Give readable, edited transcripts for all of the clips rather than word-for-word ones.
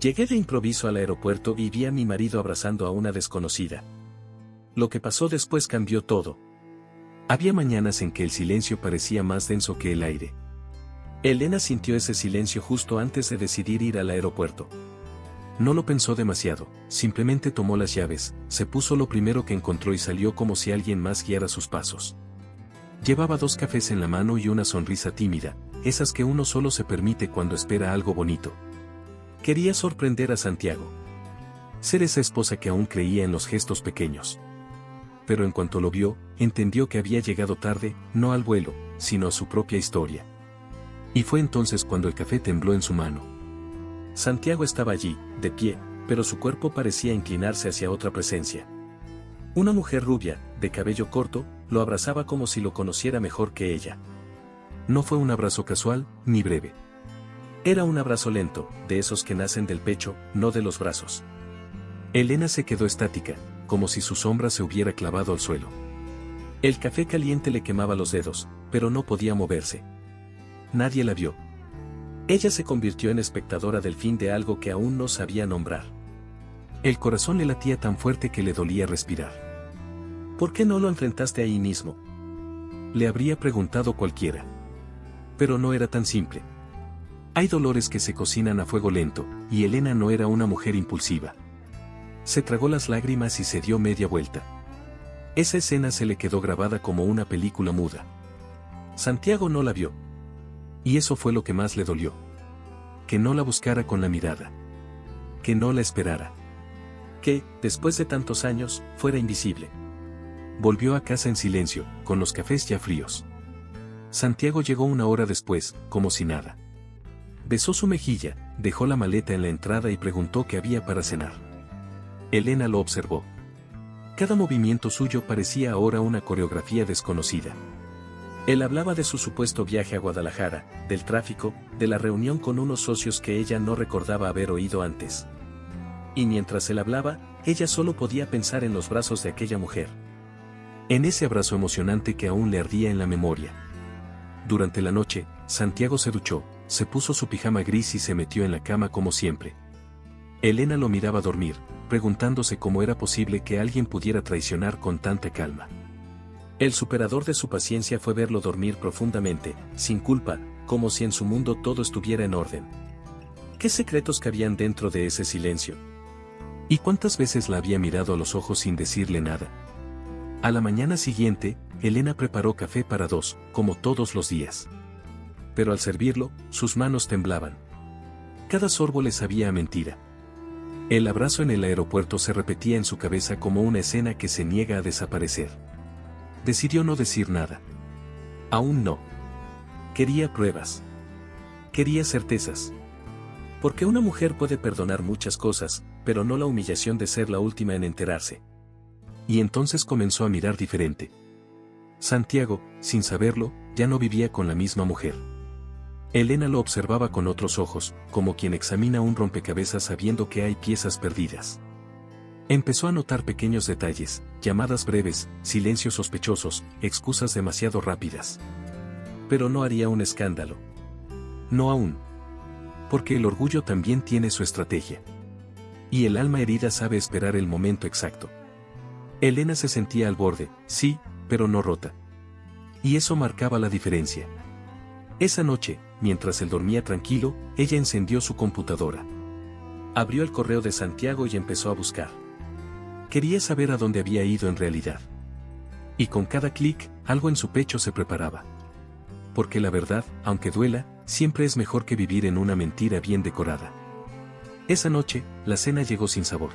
Llegué de improviso al aeropuerto y vi a mi marido abrazando a una desconocida. Lo que pasó después cambió todo. Había mañanas en que el silencio parecía más denso que el aire. Elena sintió ese silencio justo antes de decidir ir al aeropuerto. No lo pensó demasiado, simplemente tomó las llaves, se puso lo primero que encontró y salió como si alguien más guiara sus pasos. Llevaba 2 cafés en la mano y una sonrisa tímida, esas que uno solo se permite cuando espera algo bonito. Quería sorprender a Santiago. Ser esa esposa que aún creía en los gestos pequeños. Pero en cuanto lo vio, entendió que había llegado tarde, no al vuelo, sino a su propia historia. Y fue entonces cuando el café tembló en su mano. Santiago estaba allí, de pie, pero su cuerpo parecía inclinarse hacia otra presencia. Una mujer rubia, de cabello corto, lo abrazaba como si lo conociera mejor que ella. No fue un abrazo casual, ni breve. Era un abrazo lento, de esos que nacen del pecho, no de los brazos. Elena se quedó estática, como si su sombra se hubiera clavado al suelo. El café caliente le quemaba los dedos, pero no podía moverse. Nadie la vio. Ella se convirtió en espectadora del fin de algo que aún no sabía nombrar. El corazón le latía tan fuerte que le dolía respirar. ¿Por qué no lo enfrentaste ahí mismo?, le habría preguntado cualquiera. Pero no era tan simple. Hay dolores que se cocinan a fuego lento, y Elena no era una mujer impulsiva. Se tragó las lágrimas y se dio media vuelta. Esa escena se le quedó grabada como una película muda. Santiago no la vio. Y eso fue lo que más le dolió. Que no la buscara con la mirada. Que no la esperara. Que, después de tantos años, fuera invisible. Volvió a casa en silencio, con los cafés ya fríos. Santiago llegó 1 hora después, como si nada. Besó su mejilla, dejó la maleta en la entrada y preguntó qué había para cenar. Elena lo observó. Cada movimiento suyo parecía ahora una coreografía desconocida. Él hablaba de su supuesto viaje a Guadalajara, del tráfico, de la reunión con unos socios que ella no recordaba haber oído antes. Y mientras él hablaba, ella solo podía pensar en los brazos de aquella mujer. En ese abrazo emocionante que aún le ardía en la memoria. Durante la noche, Santiago se duchó, se puso su pijama gris y se metió en la cama como siempre. Elena lo miraba dormir, preguntándose cómo era posible que alguien pudiera traicionar con tanta calma. El superador de su paciencia fue verlo dormir profundamente, sin culpa, como si en su mundo todo estuviera en orden. ¿Qué secretos cabían dentro de ese silencio? ¿Y cuántas veces la había mirado a los ojos sin decirle nada? A la mañana siguiente, Elena preparó café para 2, como todos los días. Pero al servirlo, sus manos temblaban. Cada sorbo le sabía a mentira. El abrazo en el aeropuerto se repetía en su cabeza como una escena que se niega a desaparecer. Decidió no decir nada. Aún no. Quería pruebas. Quería certezas. Porque una mujer puede perdonar muchas cosas, pero no la humillación de ser la última en enterarse. Y entonces comenzó a mirar diferente. Santiago, sin saberlo, ya no vivía con la misma mujer. Elena lo observaba con otros ojos, como quien examina un rompecabezas sabiendo que hay piezas perdidas. Empezó a notar pequeños detalles, llamadas breves, silencios sospechosos, excusas demasiado rápidas. Pero no haría un escándalo. No aún. Porque el orgullo también tiene su estrategia. Y el alma herida sabe esperar el momento exacto. Elena se sentía al borde, sí, pero no rota. Y eso marcaba la diferencia. Esa noche, mientras él dormía tranquilo, ella encendió su computadora. Abrió el correo de Santiago y empezó a buscar. Quería saber a dónde había ido en realidad. Y con cada clic, algo en su pecho se preparaba. Porque la verdad, aunque duela, siempre es mejor que vivir en una mentira bien decorada. Esa noche, la cena llegó sin sabor.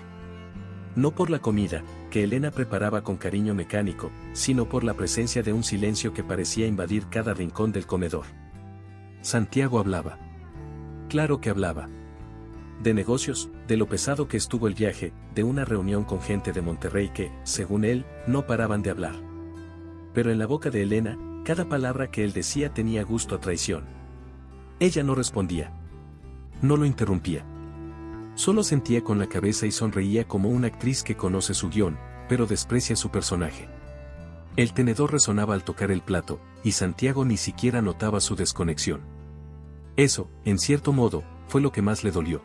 No por la comida, que Elena preparaba con cariño mecánico, sino por la presencia de un silencio que parecía invadir cada rincón del comedor. Santiago hablaba. Claro que hablaba. De negocios, de lo pesado que estuvo el viaje, de una reunión con gente de Monterrey que, según él, no paraban de hablar. Pero en la boca de Elena, cada palabra que él decía tenía gusto a traición. Ella no respondía. No lo interrumpía. Solo sentía con la cabeza y sonreía como una actriz que conoce su guión, pero desprecia su personaje. El tenedor resonaba al tocar el plato, y Santiago ni siquiera notaba su desconexión. Eso, en cierto modo, fue lo que más le dolió.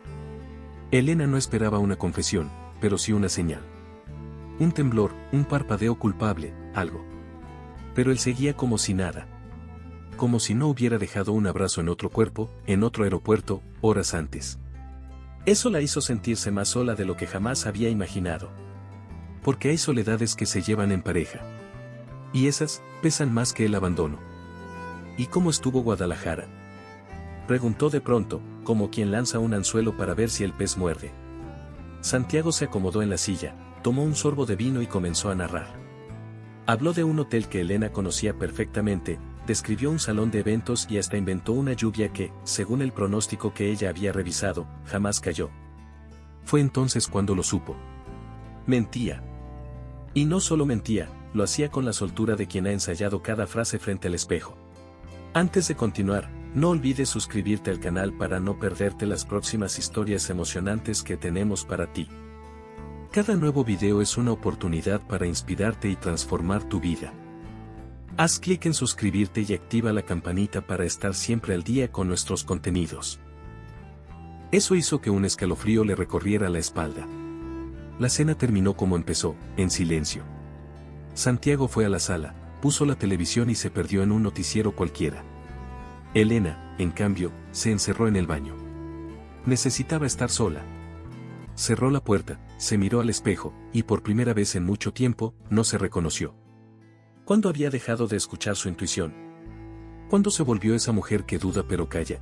Elena no esperaba una confesión, pero sí una señal. Un temblor, un parpadeo culpable, algo. Pero él seguía como si nada. Como si no hubiera dejado un abrazo en otro cuerpo, en otro aeropuerto, horas antes. Eso la hizo sentirse más sola de lo que jamás había imaginado. Porque hay soledades que se llevan en pareja. Y esas, pesan más que el abandono. ¿Y cómo estuvo Guadalajara? Preguntó de pronto, como quien lanza un anzuelo para ver si el pez muerde. Santiago se acomodó en la silla, tomó un sorbo de vino y comenzó a narrar. Habló de un hotel que Elena conocía perfectamente, describió un salón de eventos y hasta inventó una lluvia que, según el pronóstico que ella había revisado, jamás cayó. Fue entonces cuando lo supo. Mentía. Y no solo mentía, lo hacía con la soltura de quien ha ensayado cada frase frente al espejo. Antes de continuar, no olvides suscribirte al canal para no perderte las próximas historias emocionantes que tenemos para ti. Cada nuevo video es una oportunidad para inspirarte y transformar tu vida. Haz clic en suscribirte y activa la campanita para estar siempre al día con nuestros contenidos. Eso hizo que un escalofrío le recorriera la espalda. La cena terminó como empezó, en silencio. Santiago fue a la sala, puso la televisión y se perdió en un noticiero cualquiera. Elena, en cambio, se encerró en el baño. Necesitaba estar sola. Cerró la puerta, se miró al espejo, y por primera vez en mucho tiempo, no se reconoció. ¿Cuándo había dejado de escuchar su intuición? ¿Cuándo se volvió esa mujer que duda pero calla?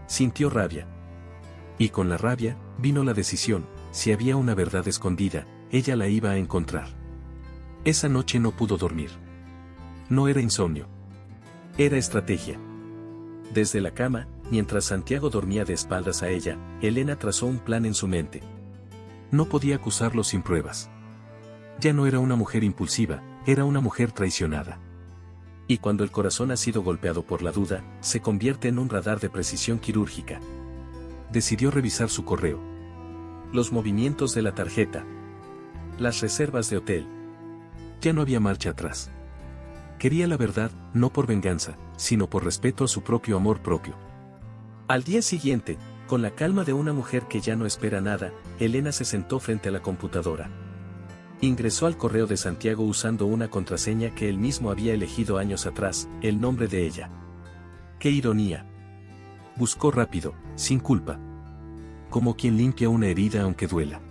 Sintió rabia. Y con la rabia, vino la decisión, si había una verdad escondida, ella la iba a encontrar. Esa noche no pudo dormir. No era insomnio. Era estrategia. Desde la cama, mientras Santiago dormía de espaldas a ella, Elena trazó un plan en su mente. No podía acusarlo sin pruebas. Ya no era una mujer impulsiva, era una mujer traicionada. Y cuando el corazón ha sido golpeado por la duda, se convierte en un radar de precisión quirúrgica. Decidió revisar su correo. Los movimientos de la tarjeta. Las reservas de hotel. Ya no había marcha atrás. Quería la verdad, no por venganza, sino por respeto a su propio amor propio. Al día siguiente, con la calma de una mujer que ya no espera nada, Elena se sentó frente a la computadora. Ingresó al correo de Santiago usando una contraseña que él mismo había elegido años atrás, el nombre de ella. ¡Qué ironía! Buscó rápido, sin culpa. Como quien limpia una herida aunque duela.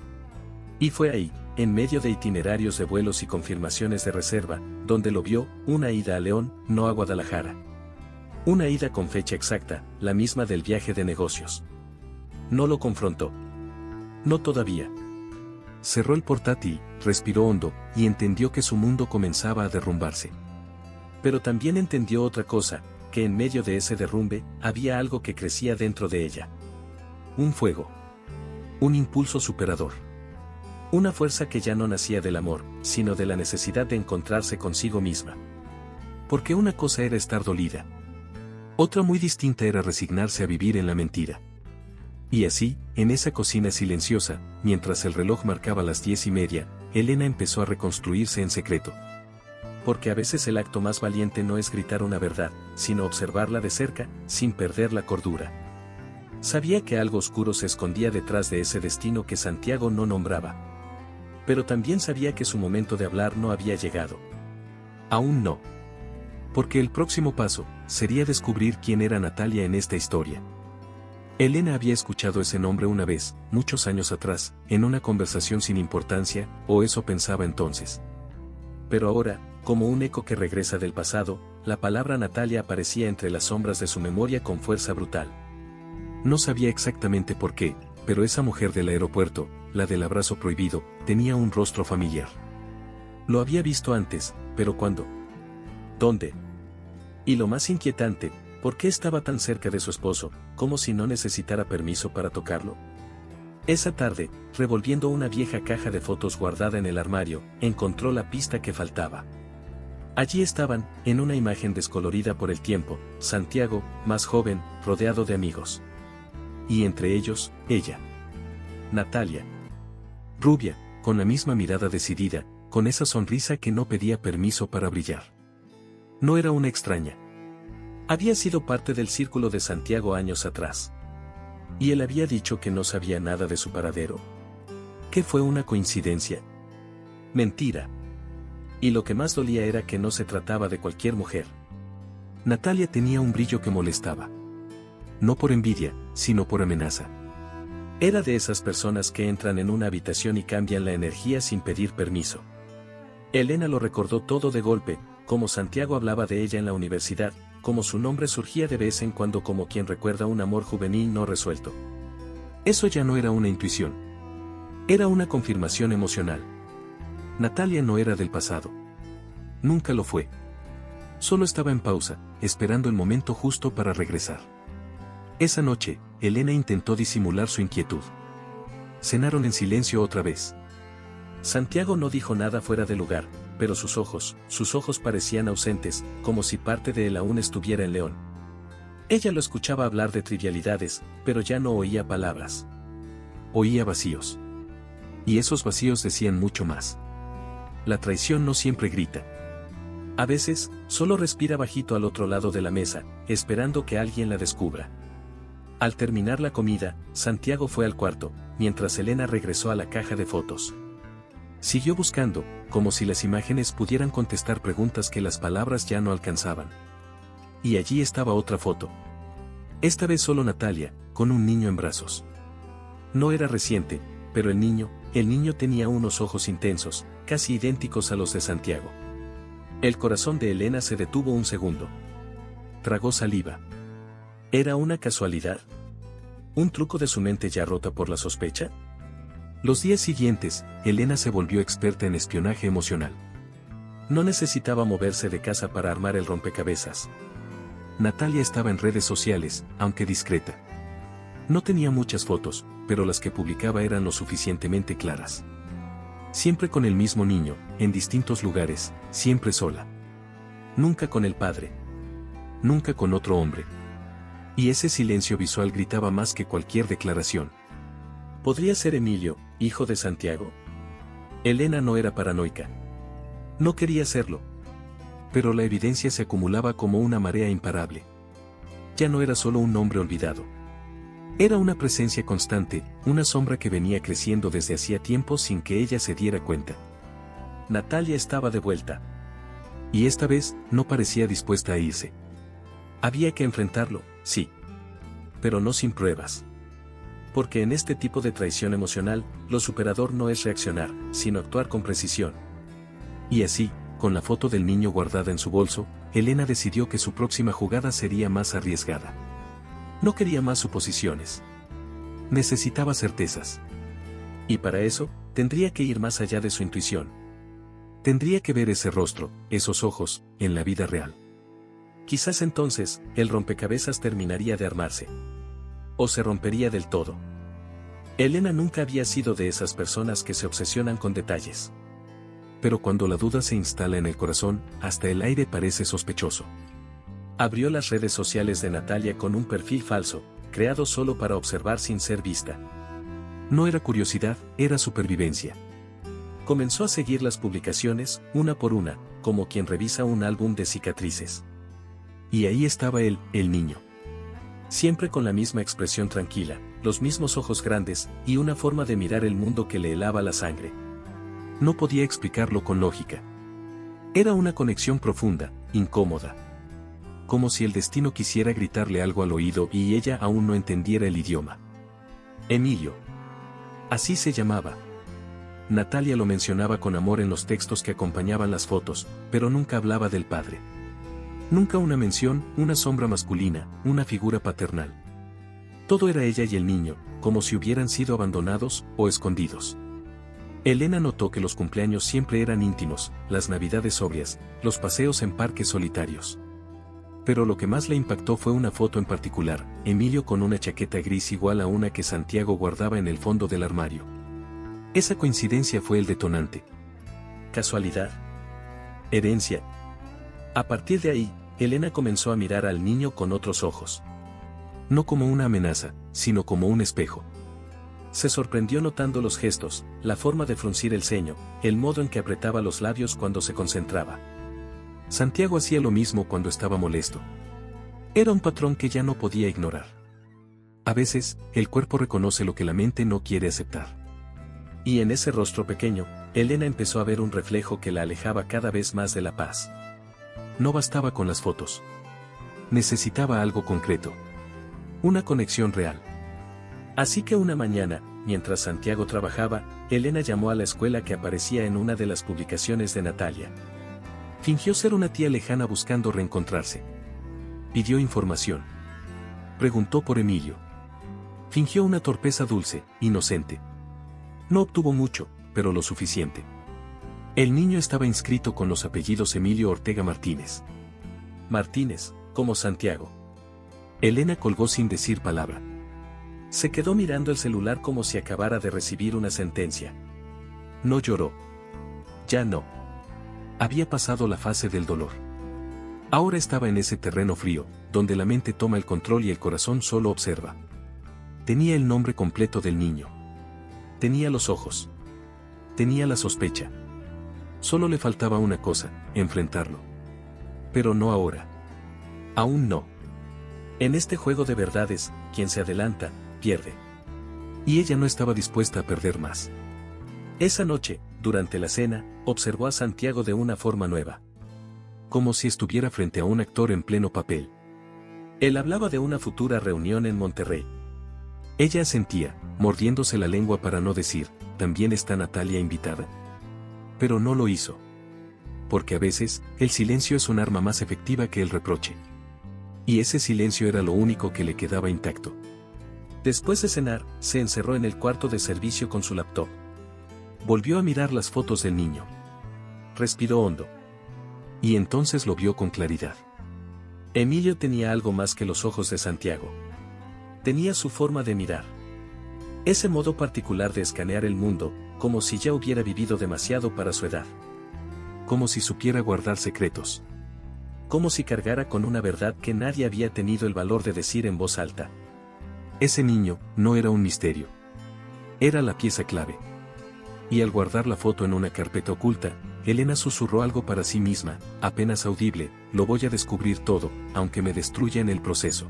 Y fue ahí, en medio de itinerarios de vuelos y confirmaciones de reserva, donde lo vio, una ida a León, no a Guadalajara. Una ida con fecha exacta, la misma del viaje de negocios. No lo confrontó. No todavía. Cerró el portátil, respiró hondo, y entendió que su mundo comenzaba a derrumbarse. Pero también entendió otra cosa, que en medio de ese derrumbe, había algo que crecía dentro de ella. Un fuego. Un impulso superador. Una fuerza que ya no nacía del amor, sino de la necesidad de encontrarse consigo misma. Porque una cosa era estar dolida. Otra muy distinta era resignarse a vivir en la mentira. Y así, en esa cocina silenciosa, mientras el reloj marcaba las 10:30, Elena empezó a reconstruirse en secreto. Porque a veces el acto más valiente no es gritar una verdad, sino observarla de cerca, sin perder la cordura. Sabía que algo oscuro se escondía detrás de ese destino que Santiago no nombraba. Pero también sabía que su momento de hablar no había llegado. Aún no. Porque el próximo paso, sería descubrir quién era Natalia en esta historia. Elena había escuchado ese nombre una vez, muchos años atrás, en una conversación sin importancia, o eso pensaba entonces. Pero ahora, como un eco que regresa del pasado, la palabra Natalia aparecía entre las sombras de su memoria con fuerza brutal. No sabía exactamente por qué, pero esa mujer del aeropuerto, la del abrazo prohibido, tenía un rostro familiar. Lo había visto antes, pero ¿cuándo? ¿Dónde? Y lo más inquietante, ¿por qué estaba tan cerca de su esposo, como si no necesitara permiso para tocarlo? Esa tarde, revolviendo una vieja caja de fotos guardada en el armario, encontró la pista que faltaba. Allí estaban, en una imagen descolorida por el tiempo, Santiago, más joven, rodeado de amigos. Y entre ellos, ella. Natalia. Rubia, con la misma mirada decidida, con esa sonrisa que no pedía permiso para brillar. No era una extraña. Había sido parte del círculo de Santiago años atrás. Y él había dicho que no sabía nada de su paradero. ¿Qué fue una coincidencia? Mentira. Y lo que más dolía era que no se trataba de cualquier mujer. Natalia tenía un brillo que molestaba. No por envidia, sino por amenaza. Era de esas personas que entran en una habitación y cambian la energía sin pedir permiso. Elena lo recordó todo de golpe, como Santiago hablaba de ella en la universidad, como su nombre surgía de vez en cuando como quien recuerda un amor juvenil no resuelto. Eso ya no era una intuición. Era una confirmación emocional. Natalia no era del pasado. Nunca lo fue. Solo estaba en pausa, esperando el momento justo para regresar. Esa noche, Elena intentó disimular su inquietud. Cenaron en silencio otra vez. Santiago no dijo nada fuera de lugar, pero sus ojos parecían ausentes, como si parte de él aún estuviera en León. Ella lo escuchaba hablar de trivialidades, pero ya no oía palabras. Oía vacíos. Y esos vacíos decían mucho más. La traición no siempre grita. A veces, solo respira bajito al otro lado de la mesa, esperando que alguien la descubra. Al terminar la comida, Santiago fue al cuarto, mientras Elena regresó a la caja de fotos. Siguió buscando, como si las imágenes pudieran contestar preguntas que las palabras ya no alcanzaban. Y allí estaba otra foto. Esta vez solo Natalia, con un niño en brazos. No era reciente, pero el niño tenía unos ojos intensos, casi idénticos a los de Santiago. El corazón de Elena se detuvo un segundo. Tragó saliva. ¿Era una casualidad? ¿Un truco de su mente ya rota por la sospecha? Los días siguientes, Elena se volvió experta en espionaje emocional. No necesitaba moverse de casa para armar el rompecabezas. Natalia estaba en redes sociales, aunque discreta. No tenía muchas fotos, pero las que publicaba eran lo suficientemente claras. Siempre con el mismo niño, en distintos lugares, siempre sola. Nunca con el padre. Nunca con otro hombre. Y ese silencio visual gritaba más que cualquier declaración. ¿Podría ser Emilio, hijo de Santiago? Elena no era paranoica. No quería serlo. Pero la evidencia se acumulaba como una marea imparable. Ya no era solo un nombre olvidado. Era una presencia constante, una sombra que venía creciendo desde hacía tiempo sin que ella se diera cuenta. Natalia estaba de vuelta. Y esta vez, no parecía dispuesta a irse. Había que enfrentarlo, sí. Pero no sin pruebas. Porque en este tipo de traición emocional, lo superador no es reaccionar, sino actuar con precisión. Y así, con la foto del niño guardada en su bolso, Elena decidió que su próxima jugada sería más arriesgada. No quería más suposiciones. Necesitaba certezas. Y para eso, tendría que ir más allá de su intuición. Tendría que ver ese rostro, esos ojos, en la vida real. Quizás entonces, el rompecabezas terminaría de armarse. O se rompería del todo. Elena nunca había sido de esas personas que se obsesionan con detalles. Pero cuando la duda se instala en el corazón, hasta el aire parece sospechoso. Abrió las redes sociales de Natalia con un perfil falso, creado solo para observar sin ser vista. No era curiosidad, era supervivencia. Comenzó a seguir las publicaciones, una por una, como quien revisa un álbum de cicatrices. Y ahí estaba él, el niño. Siempre con la misma expresión tranquila, los mismos ojos grandes, y una forma de mirar el mundo que le helaba la sangre. No podía explicarlo con lógica. Era una conexión profunda, incómoda. Como si el destino quisiera gritarle algo al oído y ella aún no entendiera el idioma. Emilio. Así se llamaba. Natalia lo mencionaba con amor en los textos que acompañaban las fotos, pero nunca hablaba del padre. Nunca una mención, una sombra masculina, una figura paternal. Todo era ella y el niño, como si hubieran sido abandonados o escondidos. Elena notó que los cumpleaños siempre eran íntimos, las navidades sobrias, los paseos en parques solitarios. Pero lo que más le impactó fue una foto en particular, Emilio con una chaqueta gris igual a una que Santiago guardaba en el fondo del armario. Esa coincidencia fue el detonante. ¿Casualidad? ¿Herencia? A partir de ahí, Elena comenzó a mirar al niño con otros ojos. No como una amenaza, sino como un espejo. Se sorprendió notando los gestos, la forma de fruncir el ceño, el modo en que apretaba los labios cuando se concentraba. Santiago hacía lo mismo cuando estaba molesto. Era un patrón que ya no podía ignorar. A veces, el cuerpo reconoce lo que la mente no quiere aceptar. Y en ese rostro pequeño, Elena empezó a ver un reflejo que la alejaba cada vez más de la paz. No bastaba con las fotos. Necesitaba algo concreto. Una conexión real. Así que una mañana, mientras Santiago trabajaba, Elena llamó a la escuela que aparecía en una de las publicaciones de Natalia. Fingió ser una tía lejana buscando reencontrarse. Pidió información. Preguntó por Emilio. Fingió una torpeza dulce, inocente. No obtuvo mucho, pero lo suficiente. El niño estaba inscrito con los apellidos Emilio Ortega Martínez. Martínez, como Santiago. Elena colgó sin decir palabra. Se quedó mirando el celular como si acabara de recibir una sentencia. No lloró. Ya no. Había pasado la fase del dolor. Ahora estaba en ese terreno frío, donde la mente toma el control y el corazón solo observa. Tenía el nombre completo del niño. Tenía los ojos. Tenía la sospecha. Solo le faltaba una cosa, enfrentarlo. Pero no ahora. Aún no. En este juego de verdades, quien se adelanta, pierde. Y ella no estaba dispuesta a perder más. Esa noche, durante la cena, observó a Santiago de una forma nueva. Como si estuviera frente a un actor en pleno papel. Él hablaba de una futura reunión en Monterrey. Ella asentía, mordiéndose la lengua para no decir, ¿también está Natalia invitada? Pero no lo hizo. Porque a veces, el silencio es un arma más efectiva que el reproche. Y ese silencio era lo único que le quedaba intacto. Después de cenar, se encerró en el cuarto de servicio con su laptop. Volvió a mirar las fotos del niño. Respiró hondo. Y entonces lo vio con claridad. Emilio tenía algo más que los ojos de Santiago. Tenía su forma de mirar. Ese modo particular de escanear el mundo, como si ya hubiera vivido demasiado para su edad. Como si supiera guardar secretos. Como si cargara con una verdad que nadie había tenido el valor de decir en voz alta. Ese niño no era un misterio. Era la pieza clave. Y al guardar la foto en una carpeta oculta, Elena susurró algo para sí misma, apenas audible: lo voy a descubrir todo, aunque me destruya en el proceso.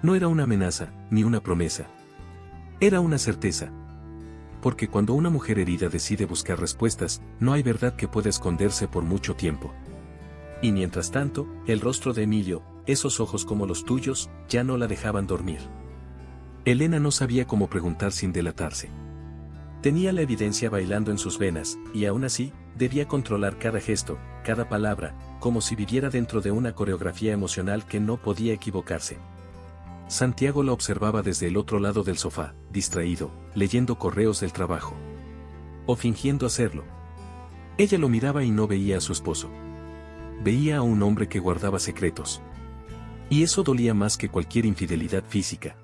No era una amenaza, ni una promesa. Era una certeza. Porque cuando una mujer herida decide buscar respuestas, no hay verdad que pueda esconderse por mucho tiempo. Y mientras tanto, el rostro de Emilio, esos ojos como los tuyos, ya no la dejaban dormir. Elena no sabía cómo preguntar sin delatarse. Tenía la evidencia bailando en sus venas, y aún así, debía controlar cada gesto, cada palabra, como si viviera dentro de una coreografía emocional que no podía equivocarse. Santiago la observaba desde el otro lado del sofá, distraído, leyendo correos del trabajo. O fingiendo hacerlo. Ella lo miraba y no veía a su esposo. Veía a un hombre que guardaba secretos. Y eso dolía más que cualquier infidelidad física.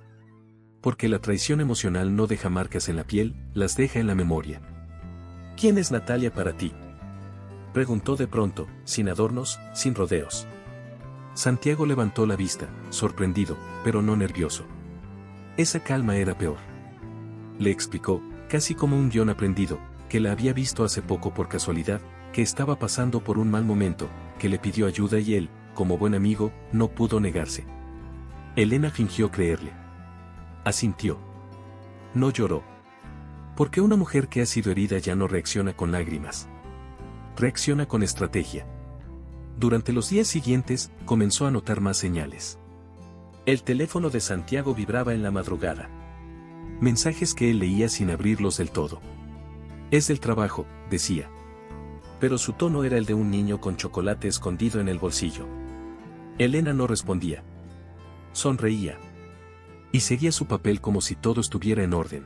Porque la traición emocional no deja marcas en la piel, las deja en la memoria. ¿Quién es Natalia para ti?, preguntó de pronto, sin adornos, sin rodeos. Santiago levantó la vista, sorprendido, pero no nervioso. Esa calma era peor. Le explicó, casi como un guión aprendido, que la había visto hace poco por casualidad, que estaba pasando por un mal momento, que le pidió ayuda y él, como buen amigo, no pudo negarse. Elena fingió creerle. Asintió. No lloró. Porque una mujer que ha sido herida ya no reacciona con lágrimas. Reacciona con estrategia. Durante los días siguientes, comenzó a notar más señales. El teléfono de Santiago vibraba en la madrugada. Mensajes que él leía sin abrirlos del todo. Es del trabajo, decía. Pero su tono era el de un niño con chocolate escondido en el bolsillo. Elena no respondía. Sonreía. Y seguía su papel como si todo estuviera en orden.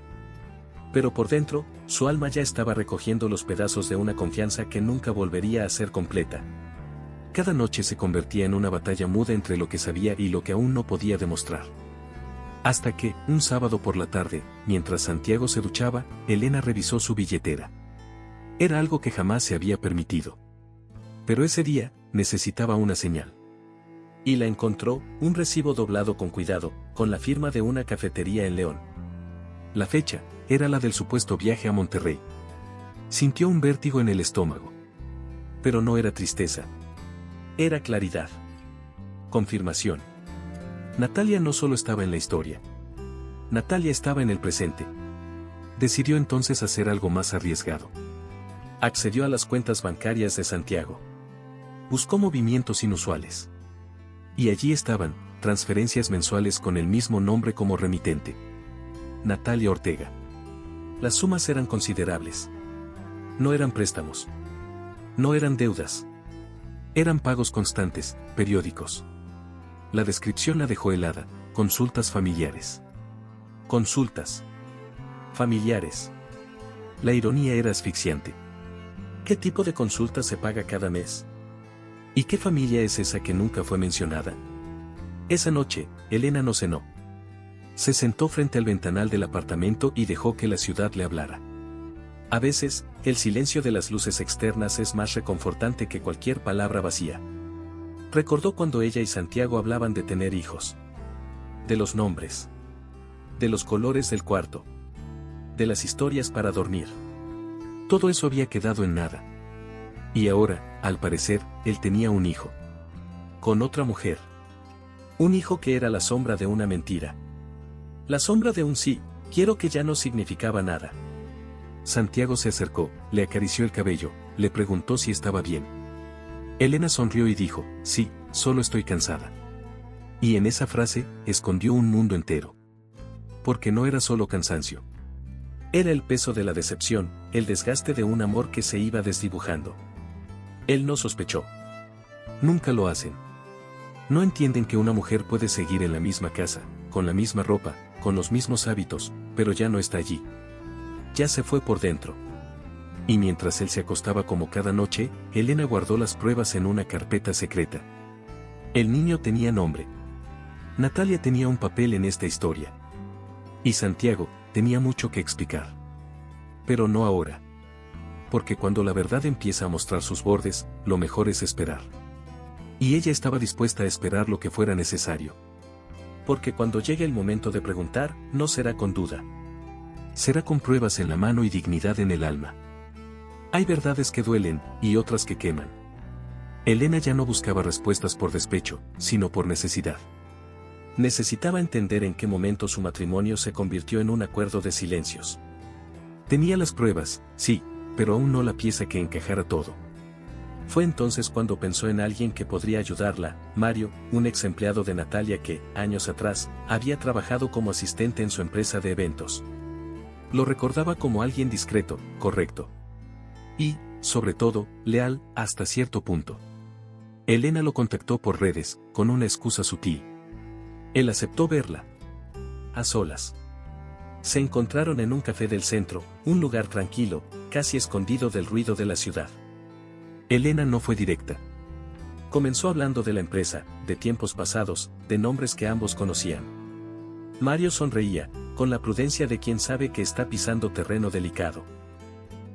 Pero por dentro, su alma ya estaba recogiendo los pedazos de una confianza que nunca volvería a ser completa. Cada noche se convertía en una batalla muda entre lo que sabía y lo que aún no podía demostrar. Hasta que, un sábado por la tarde, mientras Santiago se duchaba, Elena revisó su billetera. Era algo que jamás se había permitido. Pero ese día, necesitaba una señal. Y la encontró, un recibo doblado con cuidado, con la firma de una cafetería en León. La fecha, era la del supuesto viaje a Monterrey. Sintió un vértigo en el estómago. Pero no era tristeza. Era claridad. Confirmación. Natalia no solo estaba en la historia. Natalia estaba en el presente. Decidió entonces hacer algo más arriesgado. Accedió a las cuentas bancarias de Santiago. Buscó movimientos inusuales. Y allí estaban, transferencias mensuales con el mismo nombre como remitente. Natalia Ortega. Las sumas eran considerables. No eran préstamos. No eran deudas. Eran pagos constantes, periódicos. La descripción la dejó helada: consultas familiares. Consultas familiares. La ironía era asfixiante. ¿Qué tipo de consulta se paga cada mes? ¿Y qué familia es esa que nunca fue mencionada? Esa noche, Elena no cenó. Se sentó frente al ventanal del apartamento y dejó que la ciudad le hablara. A veces, el silencio de las luces externas es más reconfortante que cualquier palabra vacía. Recordó cuando ella y Santiago hablaban de tener hijos. De los nombres. De los colores del cuarto. De las historias para dormir. Todo eso había quedado en nada. Y ahora, al parecer, él tenía un hijo. Con otra mujer. Un hijo que era la sombra de una mentira. La sombra de un sí, quiero que ya no significaba nada. Santiago se acercó, le acarició el cabello, le preguntó si estaba bien. Elena sonrió y dijo: sí, solo estoy cansada. Y en esa frase, escondió un mundo entero. Porque no era solo cansancio. Era el peso de la decepción, el desgaste de un amor que se iba desdibujando. Él no sospechó. Nunca lo hacen. No entienden que una mujer puede seguir en la misma casa, con la misma ropa, con los mismos hábitos, pero ya no está allí. Ya se fue por dentro. Y mientras él se acostaba como cada noche, Elena guardó las pruebas en una carpeta secreta. El niño tenía nombre. Natalia tenía un papel en esta historia. Y Santiago tenía mucho que explicar. Pero no ahora. Porque cuando la verdad empieza a mostrar sus bordes, lo mejor es esperar. Y ella estaba dispuesta a esperar lo que fuera necesario. Porque cuando llegue el momento de preguntar, no será con duda. Será con pruebas en la mano y dignidad en el alma. Hay verdades que duelen, y otras que queman. Elena ya no buscaba respuestas por despecho, sino por necesidad. Necesitaba entender en qué momento su matrimonio se convirtió en un acuerdo de silencios. Tenía las pruebas, sí, pero aún no la pieza que encajara todo. Fue entonces cuando pensó en alguien que podría ayudarla: Mario, un ex empleado de Natalia que, años atrás, había trabajado como asistente en su empresa de eventos. Lo recordaba como alguien discreto, correcto. Y, sobre todo, leal, hasta cierto punto. Elena lo contactó por redes, con una excusa sutil. Él aceptó verla. A solas. Se encontraron en un café del centro, un lugar tranquilo, casi escondido del ruido de la ciudad. Elena no fue directa. Comenzó hablando de la empresa, de tiempos pasados, de nombres que ambos conocían. Mario sonreía, con la prudencia de quien sabe que está pisando terreno delicado.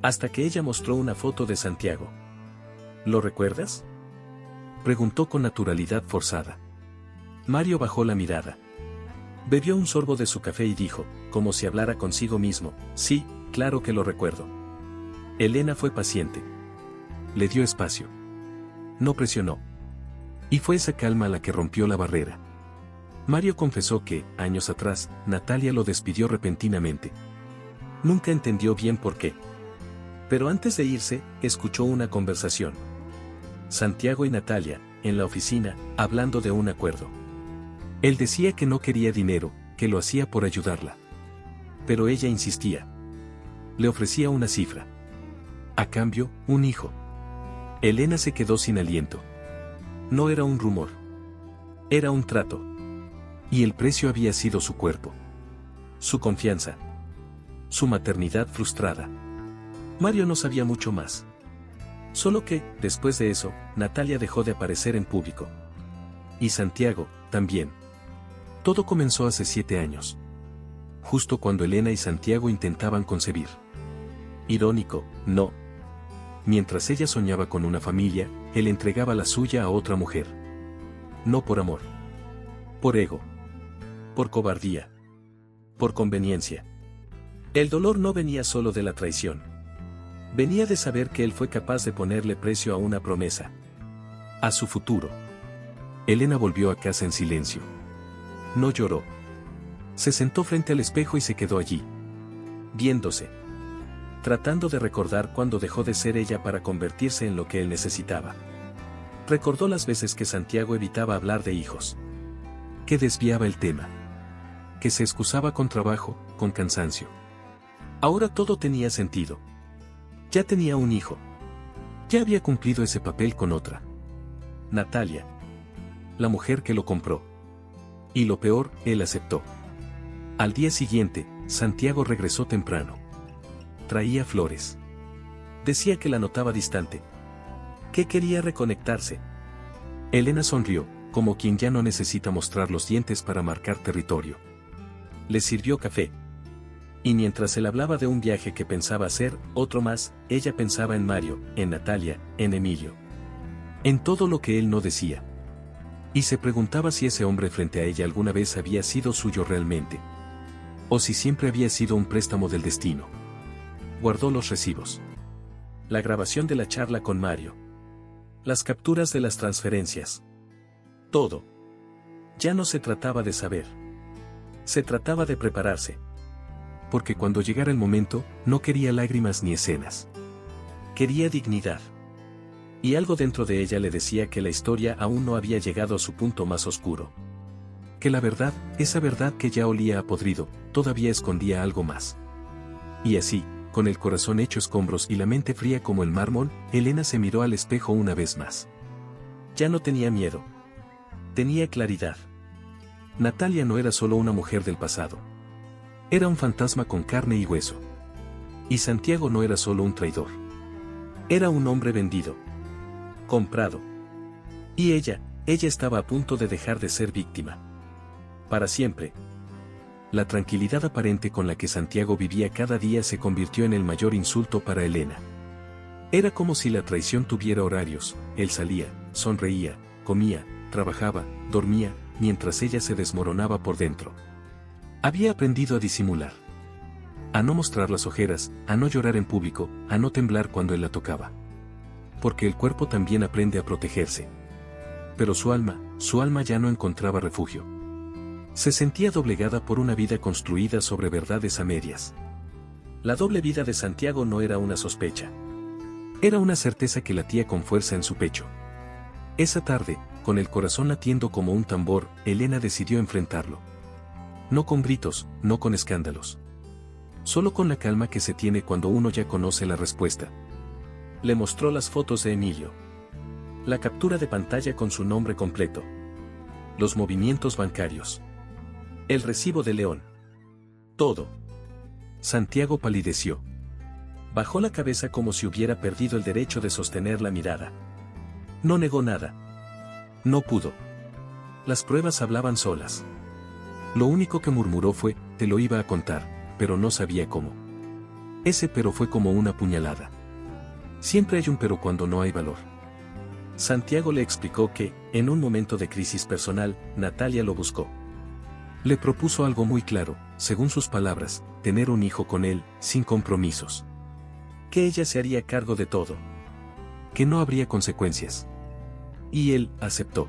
Hasta que ella mostró una foto de Santiago. ¿Lo recuerdas?, preguntó con naturalidad forzada. Mario bajó la mirada. Bebió un sorbo de su café y dijo, como si hablara consigo mismo: sí, claro que lo recuerdo. Elena fue paciente. Le dio espacio. No presionó. Y fue esa calma la que rompió la barrera. Mario confesó que, años atrás, Natalia lo despidió repentinamente. Nunca entendió bien por qué. Pero antes de irse, escuchó una conversación. Santiago y Natalia, en la oficina, hablando de un acuerdo. Él decía que no quería dinero, que lo hacía por ayudarla. Pero ella insistía. Le ofrecía una cifra. A cambio, un hijo. Elena se quedó sin aliento. No era un rumor. Era un trato. Y el precio había sido su cuerpo. Su confianza. Su maternidad frustrada. Mario no sabía mucho más. Solo que, después de eso, Natalia dejó de aparecer en público. Y Santiago, también. Todo comenzó hace 7 años. Justo cuando Elena y Santiago intentaban concebir. Irónico, ¿no? Mientras ella soñaba con una familia, él entregaba la suya a otra mujer. No por amor. Por ego. Por cobardía. Por conveniencia. El dolor no venía solo de la traición. Venía de saber que él fue capaz de ponerle precio a una promesa. A su futuro. Elena volvió a casa en silencio. No lloró. Se sentó frente al espejo y se quedó allí, viéndose, tratando de recordar cuándo dejó de ser ella para convertirse en lo que él necesitaba. Recordó las veces que Santiago evitaba hablar de hijos, que desviaba el tema, que se excusaba con trabajo, con cansancio. Ahora todo tenía sentido. Ya tenía un hijo. Ya había cumplido ese papel con otra. Natalia. La mujer que lo compró. Y lo peor, él aceptó. Al día siguiente, Santiago regresó temprano. Traía flores. Decía que la notaba distante, que quería reconectarse. Elena sonrió, como quien ya no necesita mostrar los dientes para marcar territorio. Le sirvió café. Y mientras él hablaba de un viaje que pensaba hacer, otro más, ella pensaba en Mario, en Natalia, en Emilio. En todo lo que él no decía. Y se preguntaba si ese hombre frente a ella alguna vez había sido suyo realmente. O si siempre había sido un préstamo del destino. Guardó los recibos. La grabación de la charla con Mario. Las capturas de las transferencias. Todo. Ya no se trataba de saber. Se trataba de prepararse. Porque cuando llegara el momento, no quería lágrimas ni escenas. Quería dignidad. Y algo dentro de ella le decía que la historia aún no había llegado a su punto más oscuro. Que la verdad, esa verdad que ya olía a podrido, todavía escondía algo más. Y así, con el corazón hecho escombros y la mente fría como el mármol, Elena se miró al espejo una vez más. Ya no tenía miedo. Tenía claridad. Natalia no era solo una mujer del pasado. Era un fantasma con carne y hueso. Y Santiago no era solo un traidor. Era un hombre vendido. Comprado. Y ella estaba a punto de dejar de ser víctima. Para siempre. La tranquilidad aparente con la que Santiago vivía cada día se convirtió en el mayor insulto para Elena. Era como si la traición tuviera horarios. Él salía, sonreía, comía, trabajaba, dormía, mientras ella se desmoronaba por dentro. Había aprendido a disimular. A no mostrar las ojeras, a no llorar en público, a no temblar cuando él la tocaba. Porque el cuerpo también aprende a protegerse. Pero su alma ya no encontraba refugio. Se sentía doblegada por una vida construida sobre verdades a medias. La doble vida de Santiago no era una sospecha. Era una certeza que latía con fuerza en su pecho. Esa tarde, con el corazón latiendo como un tambor, Elena decidió enfrentarlo. No con gritos, no con escándalos. Solo con la calma que se tiene cuando uno ya conoce la respuesta. Le mostró las fotos de Emilio. La captura de pantalla con su nombre completo. Los movimientos bancarios. El recibo de León. Todo. Santiago palideció. Bajó la cabeza como si hubiera perdido el derecho de sostener la mirada. No negó nada. No pudo. Las pruebas hablaban solas. Lo único que murmuró fue, te lo iba a contar, pero no sabía cómo. Ese pero fue como una puñalada. Siempre hay un pero cuando no hay valor. Santiago le explicó que, en un momento de crisis personal, Natalia lo buscó. Le propuso algo muy claro, según sus palabras, tener un hijo con él, sin compromisos. Que ella se haría cargo de todo. Que no habría consecuencias. Y él aceptó.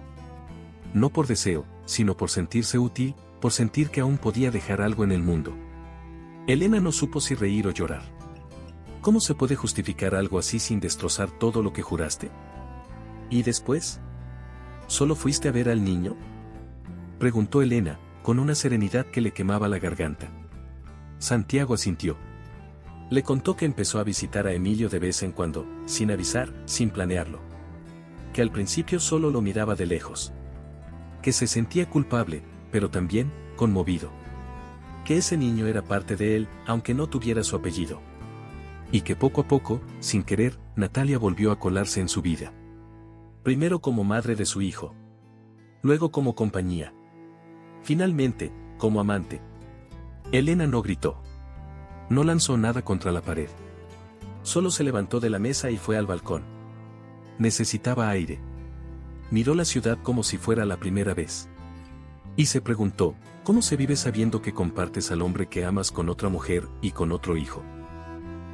No por deseo, sino por sentirse útil, por sentir que aún podía dejar algo en el mundo. Elena no supo si reír o llorar. ¿Cómo se puede justificar algo así sin destrozar todo lo que juraste? ¿Y después? ¿Solo fuiste a ver al niño?, preguntó Elena, con una serenidad que le quemaba la garganta. Santiago asintió. Le contó que empezó a visitar a Emilio de vez en cuando, sin avisar, sin planearlo. Que al principio solo lo miraba de lejos. Que se sentía culpable, pero también, conmovido. Que ese niño era parte de él, aunque no tuviera su apellido. Y que poco a poco, sin querer, Natalia volvió a colarse en su vida. Primero como madre de su hijo. Luego como compañía. Finalmente, como amante. Elena no gritó. No lanzó nada contra la pared. Solo se levantó de la mesa y fue al balcón. Necesitaba aire. Miró la ciudad como si fuera la primera vez. Y se preguntó, ¿cómo se vive sabiendo que compartes al hombre que amas con otra mujer y con otro hijo?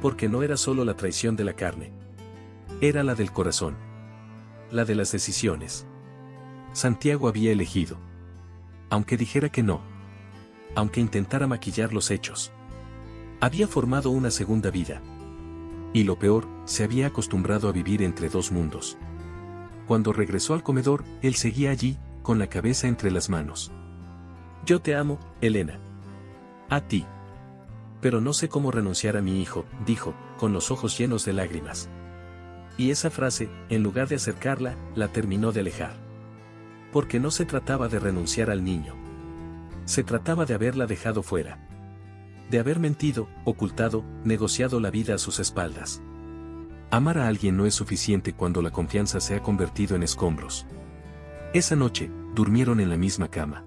Porque no era solo la traición de la carne. Era la del corazón. La de las decisiones. Santiago había elegido. Aunque dijera que no. aunque intentara maquillar los hechos. Había formado una segunda vida. Y lo peor, se había acostumbrado a vivir entre dos mundos. Cuando regresó al comedor, él seguía allí, con la cabeza entre las manos. Yo te amo, Elena. A ti. Pero no sé cómo renunciar a mi hijo, dijo, con los ojos llenos de lágrimas. Y esa frase, en lugar de acercarla, la terminó de alejar. Porque no se trataba de renunciar al niño. Se trataba de haberla dejado fuera. De haber mentido, ocultado, negociado la vida a sus espaldas. Amar a alguien no es suficiente cuando la confianza se ha convertido en escombros. Esa noche, durmieron en la misma cama.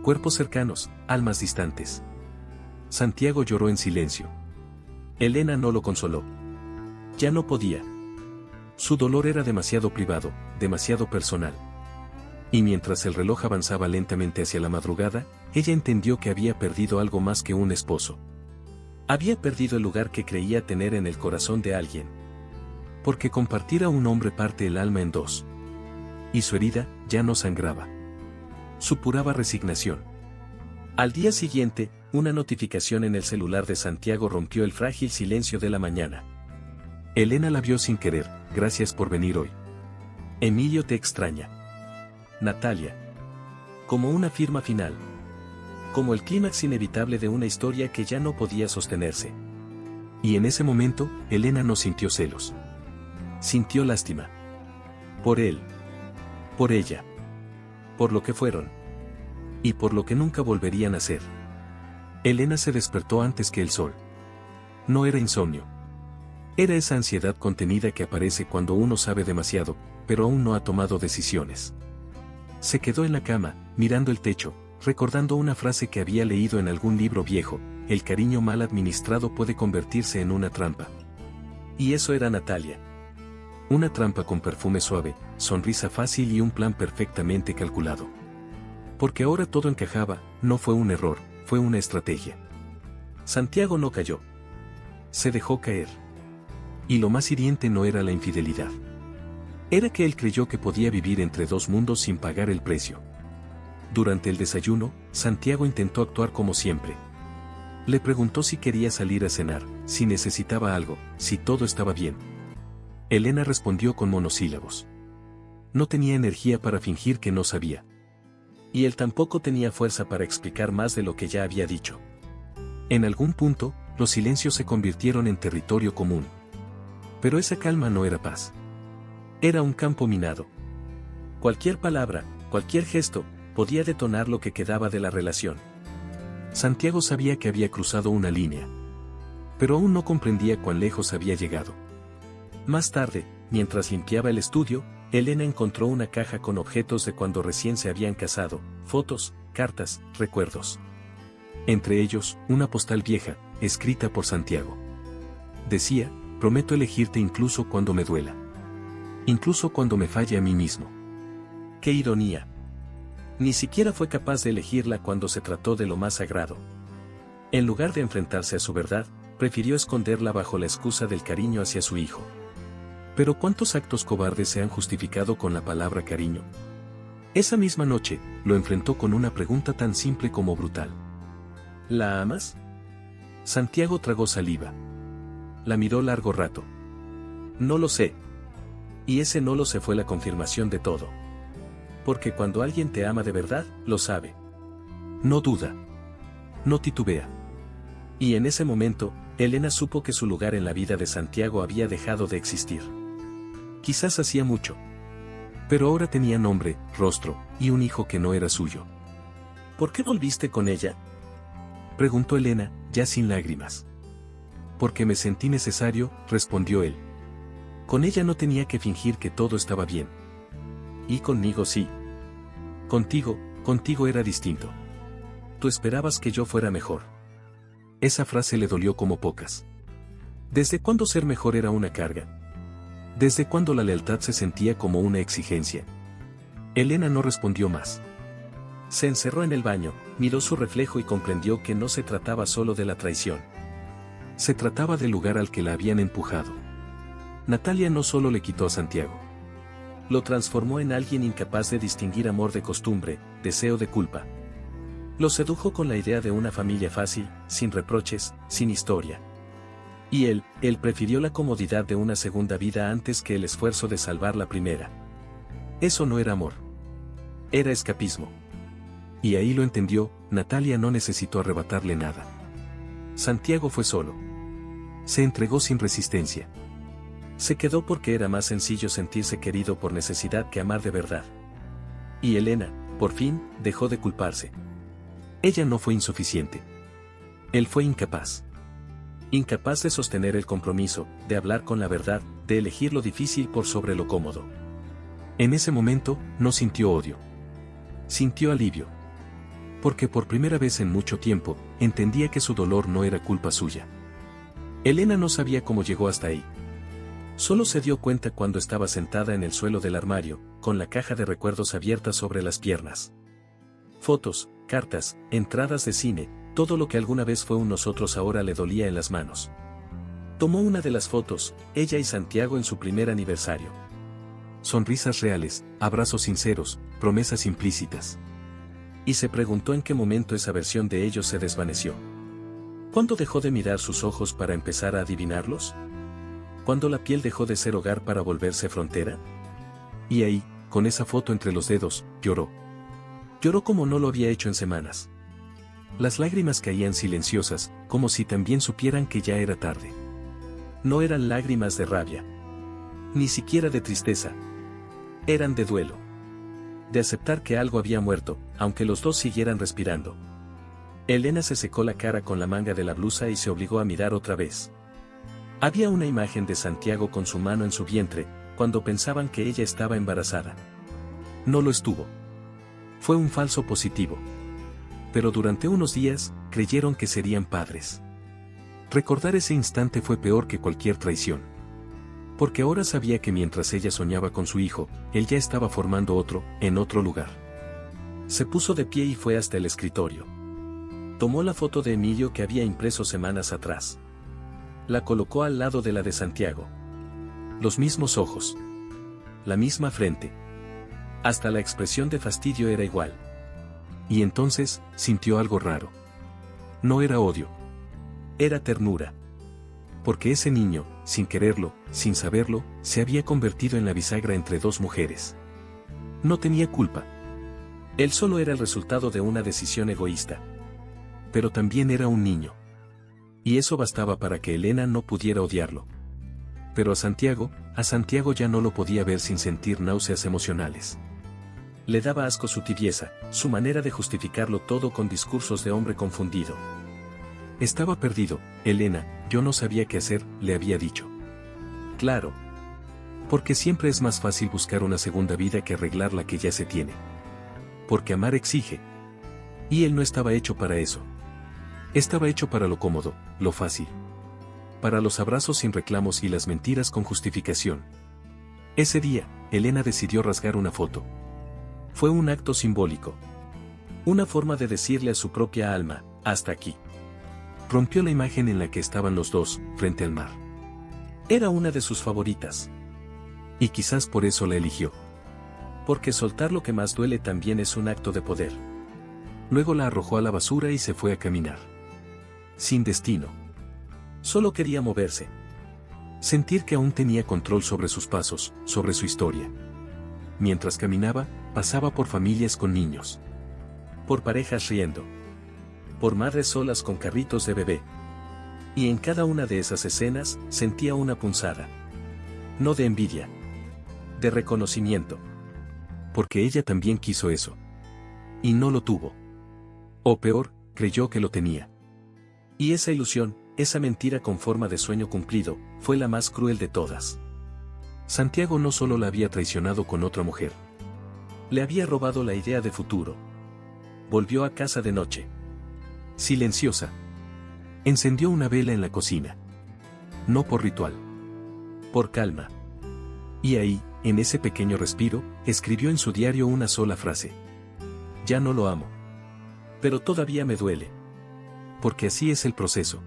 Cuerpos cercanos, almas distantes. Santiago lloró en silencio. Elena no lo consoló. Ya no podía. Su dolor era demasiado privado, demasiado personal. Y mientras el reloj avanzaba lentamente hacia la madrugada, ella entendió que había perdido algo más que un esposo. Había perdido el lugar que creía tener en el corazón de alguien. Porque compartir a un hombre parte el alma en dos. Y su herida ya no sangraba. Supuraba resignación. Al día siguiente, una notificación en el celular de Santiago rompió el frágil silencio de la mañana. Elena la vio sin querer. Gracias por venir hoy. Emilio te extraña. Natalia. Como una firma final. Como el clímax inevitable de una historia que ya no podía sostenerse. Y en ese momento, Elena no sintió celos. Sintió lástima. Por él. Por ella. Por lo que fueron. Y por lo que nunca volverían a ser. Elena se despertó antes que el sol. No era insomnio. Era esa ansiedad contenida que aparece cuando uno sabe demasiado, pero aún no ha tomado decisiones. Se quedó en la cama, mirando el techo, recordando una frase que había leído en algún libro viejo: el cariño mal administrado puede convertirse en una trampa. Y eso era Natalia. Una trampa con perfume suave, sonrisa fácil y un plan perfectamente calculado. Porque ahora todo encajaba, no fue un error, fue una estrategia. Santiago no cayó. Se dejó caer. Y lo más hiriente no era la infidelidad. Era que él creyó que podía vivir entre dos mundos sin pagar el precio. Durante el desayuno, Santiago intentó actuar como siempre. Le preguntó si quería salir a cenar, si necesitaba algo, si todo estaba bien. Elena respondió con monosílabos. No tenía energía para fingir que no sabía. Y él tampoco tenía fuerza para explicar más de lo que ya había dicho. En algún punto, los silencios se convirtieron en territorio común. Pero esa calma no era paz. Era un campo minado. Cualquier palabra, cualquier gesto, podía detonar lo que quedaba de la relación. Santiago sabía que había cruzado una línea. Pero aún no comprendía cuán lejos había llegado. Más tarde, mientras limpiaba el estudio, Elena encontró una caja con objetos de cuando recién se habían casado, fotos, cartas, recuerdos. Entre ellos, una postal vieja, escrita por Santiago. Decía: prometo elegirte incluso cuando me duela. Incluso cuando me falle a mí mismo. ¡Qué ironía! Ni siquiera fue capaz de elegirla cuando se trató de lo más sagrado. En lugar de enfrentarse a su verdad, prefirió esconderla bajo la excusa del cariño hacia su hijo. Pero ¿cuántos actos cobardes se han justificado con la palabra cariño? Esa misma noche, lo enfrentó con una pregunta tan simple como brutal. ¿La amas? Santiago tragó saliva. La miró largo rato. No lo sé. Y ese no lo sé fue la confirmación de todo. Porque cuando alguien te ama de verdad, lo sabe. No duda. No titubea. Y en ese momento, Elena supo que su lugar en la vida de Santiago había dejado de existir. Quizás hacía mucho. Pero ahora tenía nombre, rostro, y un hijo que no era suyo. ¿Por qué volviste con ella?, preguntó Elena, ya sin lágrimas. Porque me sentí necesario, respondió él. Con ella no tenía que fingir que todo estaba bien. Y conmigo sí. Contigo era distinto. Tú esperabas que yo fuera mejor. Esa frase le dolió como pocas. ¿Desde cuándo ser mejor era una carga? ¿Desde cuándo la lealtad se sentía como una exigencia? Elena no respondió más. Se encerró en el baño, miró su reflejo y comprendió que no se trataba solo de la traición. Se trataba del lugar al que la habían empujado. Natalia no solo le quitó a Santiago. Lo transformó en alguien incapaz de distinguir amor de costumbre, deseo de culpa. Lo sedujo con la idea de una familia fácil, sin reproches, sin historia. Y él prefirió la comodidad de una segunda vida antes que el esfuerzo de salvar la primera. Eso no era amor. Era escapismo. Y ahí lo entendió, Natalia no necesitó arrebatarle nada. Santiago fue solo. Se entregó sin resistencia. Se quedó porque era más sencillo sentirse querido por necesidad que amar de verdad. Y Elena, por fin, dejó de culparse. Ella no fue insuficiente. Él fue incapaz. Incapaz de sostener el compromiso, de hablar con la verdad, de elegir lo difícil por sobre lo cómodo. En ese momento, no sintió odio. Sintió alivio. Porque por primera vez en mucho tiempo, entendía que su dolor no era culpa suya. Elena no sabía cómo llegó hasta ahí. Solo se dio cuenta cuando estaba sentada en el suelo del armario, con la caja de recuerdos abierta sobre las piernas. Fotos, cartas, entradas de cine, todo lo que alguna vez fue un nosotros ahora le dolía en las manos. Tomó una de las fotos, ella y Santiago en su primer aniversario. Sonrisas reales, abrazos sinceros, promesas implícitas. Y se preguntó en qué momento esa versión de ellos se desvaneció. ¿Cuándo dejó de mirar sus ojos para empezar a adivinarlos? ¿Cuándo la piel dejó de ser hogar para volverse frontera? Y ahí, con esa foto entre los dedos, lloró. Lloró como no lo había hecho en semanas. Las lágrimas caían silenciosas, como si también supieran que ya era tarde. No eran lágrimas de rabia. Ni siquiera de tristeza. Eran de duelo. De aceptar que algo había muerto, aunque los dos siguieran respirando. Elena se secó la cara con la manga de la blusa y se obligó a mirar otra vez. Había una imagen de Santiago con su mano en su vientre, cuando pensaban que ella estaba embarazada. No lo estuvo. Fue un falso positivo. Pero durante unos días, creyeron que serían padres. Recordar ese instante fue peor que cualquier traición. Porque ahora sabía que mientras ella soñaba con su hijo, él ya estaba formando otro, en otro lugar. Se puso de pie y fue hasta el escritorio. Tomó la foto de Emilio que había impreso semanas atrás. La colocó al lado de la de Santiago. Los mismos ojos. La misma frente. Hasta la expresión de fastidio era igual. Y entonces, sintió algo raro. No era odio. Era ternura. Porque ese niño, sin quererlo, sin saberlo, se había convertido en la bisagra entre dos mujeres. No tenía culpa. Él solo era el resultado de una decisión egoísta. Pero también era un niño. Y eso bastaba para que Elena no pudiera odiarlo. Pero a Santiago ya no lo podía ver sin sentir náuseas emocionales. Le daba asco su tibieza, su manera de justificarlo todo con discursos de hombre confundido. Estaba perdido, Elena, yo no sabía qué hacer, le había dicho. Claro. Porque siempre es más fácil buscar una segunda vida que arreglar la que ya se tiene. Porque amar exige. Y él no estaba hecho para eso. Estaba hecho para lo cómodo, lo fácil. Para los abrazos sin reclamos y las mentiras con justificación. Ese día, Elena decidió rasgar una foto. Fue un acto simbólico. Una forma de decirle a su propia alma, hasta aquí. Rompió la imagen en la que estaban los dos, frente al mar. Era una de sus favoritas. Y quizás por eso la eligió. Porque soltar lo que más duele también es un acto de poder. Luego la arrojó a la basura y se fue a caminar. Sin destino. Solo quería moverse. Sentir que aún tenía control sobre sus pasos, sobre su historia. Mientras caminaba, pasaba por familias con niños. Por parejas riendo. Por madres solas con carritos de bebé. Y en cada una de esas escenas, sentía una punzada. No de envidia. De reconocimiento. Porque ella también quiso eso. Y no lo tuvo. O peor, creyó que lo tenía. Y esa ilusión, esa mentira con forma de sueño cumplido, fue la más cruel de todas. Santiago no solo la había traicionado con otra mujer. Le había robado la idea de futuro. Volvió a casa de noche. Silenciosa. Encendió una vela en la cocina. No por ritual. Por calma. Y ahí, en ese pequeño respiro, escribió en su diario una sola frase. Ya no lo amo. Pero todavía me duele. Porque así es el proceso.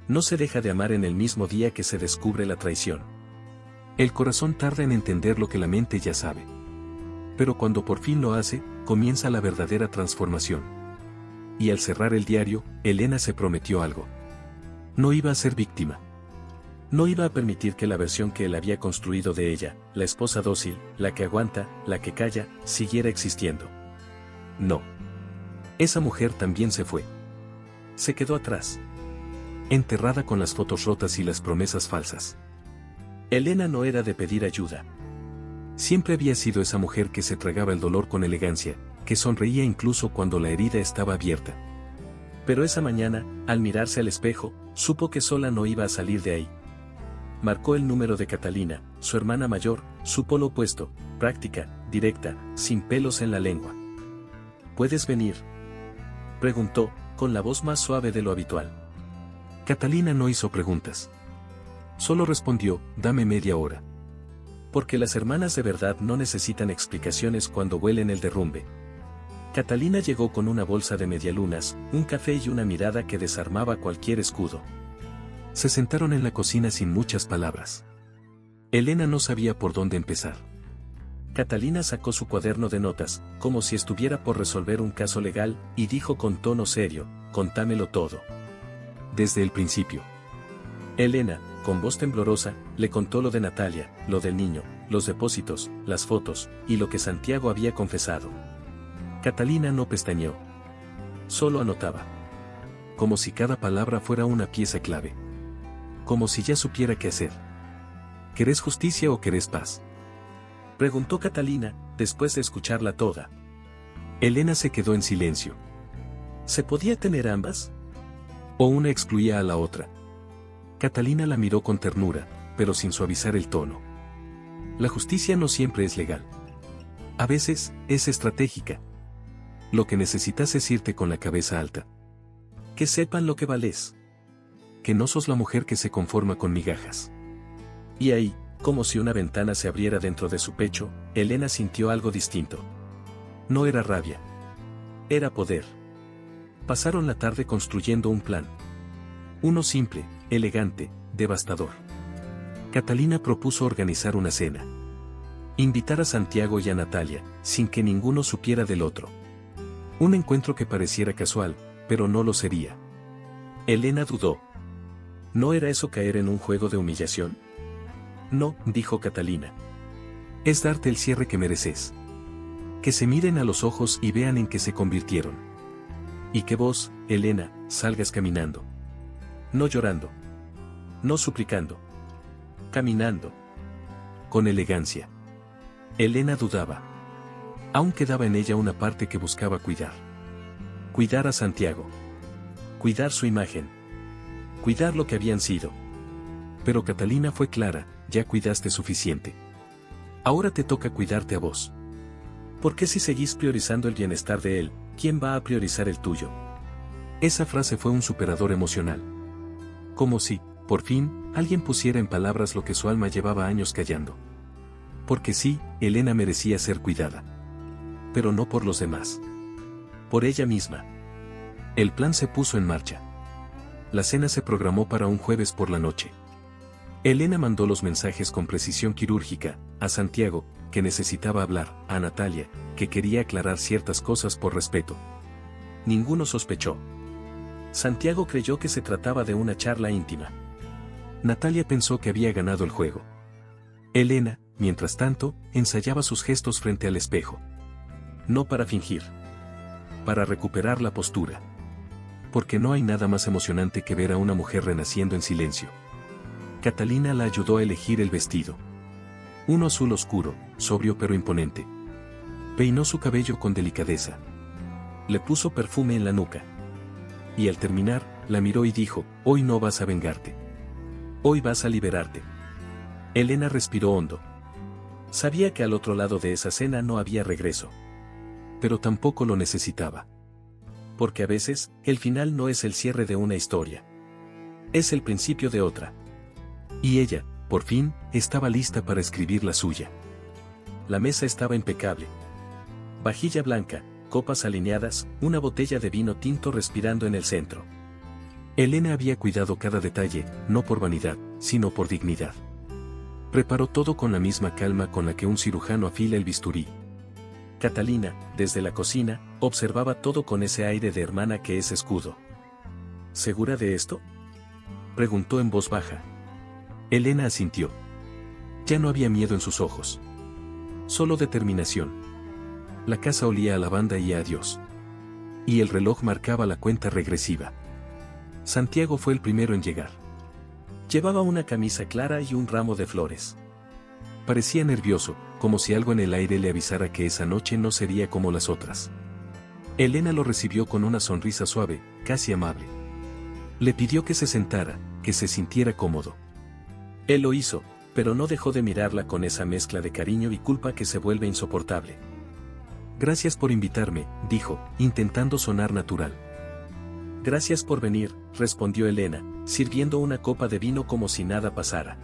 No se deja de amar en el mismo día que se descubre la traición. El corazón tarda en entender lo que la mente ya sabe. Pero cuando por fin lo hace, comienza la verdadera transformación. y al cerrar el diario, Elena se prometió algo. No iba a ser víctima. No iba a permitir que la versión que él había construido de ella, la esposa dócil, la que aguanta, la que calla, siguiera existiendo. No. Esa mujer también se fue. Se quedó atrás. Enterrada con las fotos rotas y las promesas falsas. Elena no era de pedir ayuda. Siempre había sido esa mujer que se tragaba el dolor con elegancia, que sonreía incluso cuando la herida estaba abierta. Pero esa mañana, al mirarse al espejo, supo que sola no iba a salir de ahí. Marcó el número de Catalina, su hermana mayor, su polo opuesto, práctica, directa, sin pelos en la lengua. ¿Puedes venir?, preguntó, con la voz más suave de lo habitual. Catalina no hizo preguntas. Solo respondió, dame media hora. Porque las hermanas de verdad no necesitan explicaciones cuando huelen el derrumbe. Catalina llegó con una bolsa de medialunas, un café y una mirada que desarmaba cualquier escudo. Se sentaron en la cocina sin muchas palabras. Elena no sabía por dónde empezar. Catalina sacó su cuaderno de notas, como si estuviera por resolver un caso legal, y dijo con tono serio, contámelo todo. Desde el principio. Elena, con voz temblorosa, le contó lo de Natalia, lo del niño, los depósitos, las fotos, y lo que Santiago había confesado. Catalina no pestañeó. Solo anotaba. Como si cada palabra fuera una pieza clave. Como si ya supiera qué hacer. ¿Querés justicia o querés paz?, preguntó Catalina, después de escucharla toda. Elena se quedó en silencio. ¿Se podía tener ambas? ¿O una excluía a la otra? Catalina la miró con ternura, pero sin suavizar el tono. La justicia no siempre es legal. A veces, es estratégica. Lo que necesitas es irte con la cabeza alta. Que sepan lo que vales. Que no sos la mujer que se conforma con migajas. Y ahí, como si una ventana se abriera dentro de su pecho, Elena sintió algo distinto. No era rabia. Era poder. Pasaron la tarde construyendo un plan. Uno simple, elegante, devastador. Catalina propuso organizar una cena. Invitar a Santiago y a Natalia, sin que ninguno supiera del otro. Un encuentro que pareciera casual, pero no lo sería. Elena dudó. ¿No era eso caer en un juego de humillación? No, dijo Catalina. Es darte el cierre que mereces. Que se miren a los ojos y vean en qué se convirtieron. Y que vos, Elena, salgas caminando. No llorando. No suplicando. Caminando. Con elegancia. Elena dudaba. Aún quedaba en ella una parte que buscaba cuidar. Cuidar a Santiago. Cuidar su imagen. Cuidar lo que habían sido. Pero Catalina fue clara, ya cuidaste suficiente. Ahora te toca cuidarte a vos. Porque si seguís priorizando el bienestar de él, ¿quién va a priorizar el tuyo? Esa frase fue un superador emocional. Como si, por fin, alguien pusiera en palabras lo que su alma llevaba años callando. Porque sí, Elena merecía ser cuidada. Pero no por los demás. Por ella misma. El plan se puso en marcha. La cena se programó para un jueves por la noche. Elena mandó los mensajes con precisión quirúrgica, a Santiago, que necesitaba hablar, a Natalia, que quería aclarar ciertas cosas por respeto. Ninguno sospechó. Santiago creyó que se trataba de una charla íntima. Natalia pensó que había ganado el juego. Elena, mientras tanto, ensayaba sus gestos frente al espejo. No para fingir. Para recuperar la postura. Porque no hay nada más emocionante que ver a una mujer renaciendo en silencio. Catalina la ayudó a elegir el vestido. Uno azul oscuro, sobrio pero imponente. Peinó su cabello con delicadeza. Le puso perfume en la nuca. Y al terminar, la miró y dijo, hoy no vas a vengarte. Hoy vas a liberarte. Elena respiró hondo. Sabía que al otro lado de esa cena no había regreso. Pero tampoco lo necesitaba. Porque a veces, el final no es el cierre de una historia. Es el principio de otra. Y ella, por fin, estaba lista para escribir la suya. La mesa estaba impecable. Vajilla blanca, copas alineadas, una botella de vino tinto respirando en el centro. Elena había cuidado cada detalle, no por vanidad, sino por dignidad. Preparó todo con la misma calma con la que un cirujano afila el bisturí. Catalina, desde la cocina, observaba todo con ese aire de hermana que es escudo. ¿Segura de esto?, preguntó en voz baja. Elena asintió. Ya no había miedo en sus ojos. Solo determinación. La casa olía a lavanda y a adiós. Y el reloj marcaba la cuenta regresiva. Santiago fue el primero en llegar. Llevaba una camisa clara y un ramo de flores. Parecía nervioso, como si algo en el aire le avisara que esa noche no sería como las otras. Elena lo recibió con una sonrisa suave, casi amable. Le pidió que se sentara, que se sintiera cómodo. Él lo hizo, pero no dejó de mirarla con esa mezcla de cariño y culpa que se vuelve insoportable. Gracias por invitarme, dijo, intentando sonar natural. Gracias por venir, respondió Elena, sirviendo una copa de vino como si nada pasara.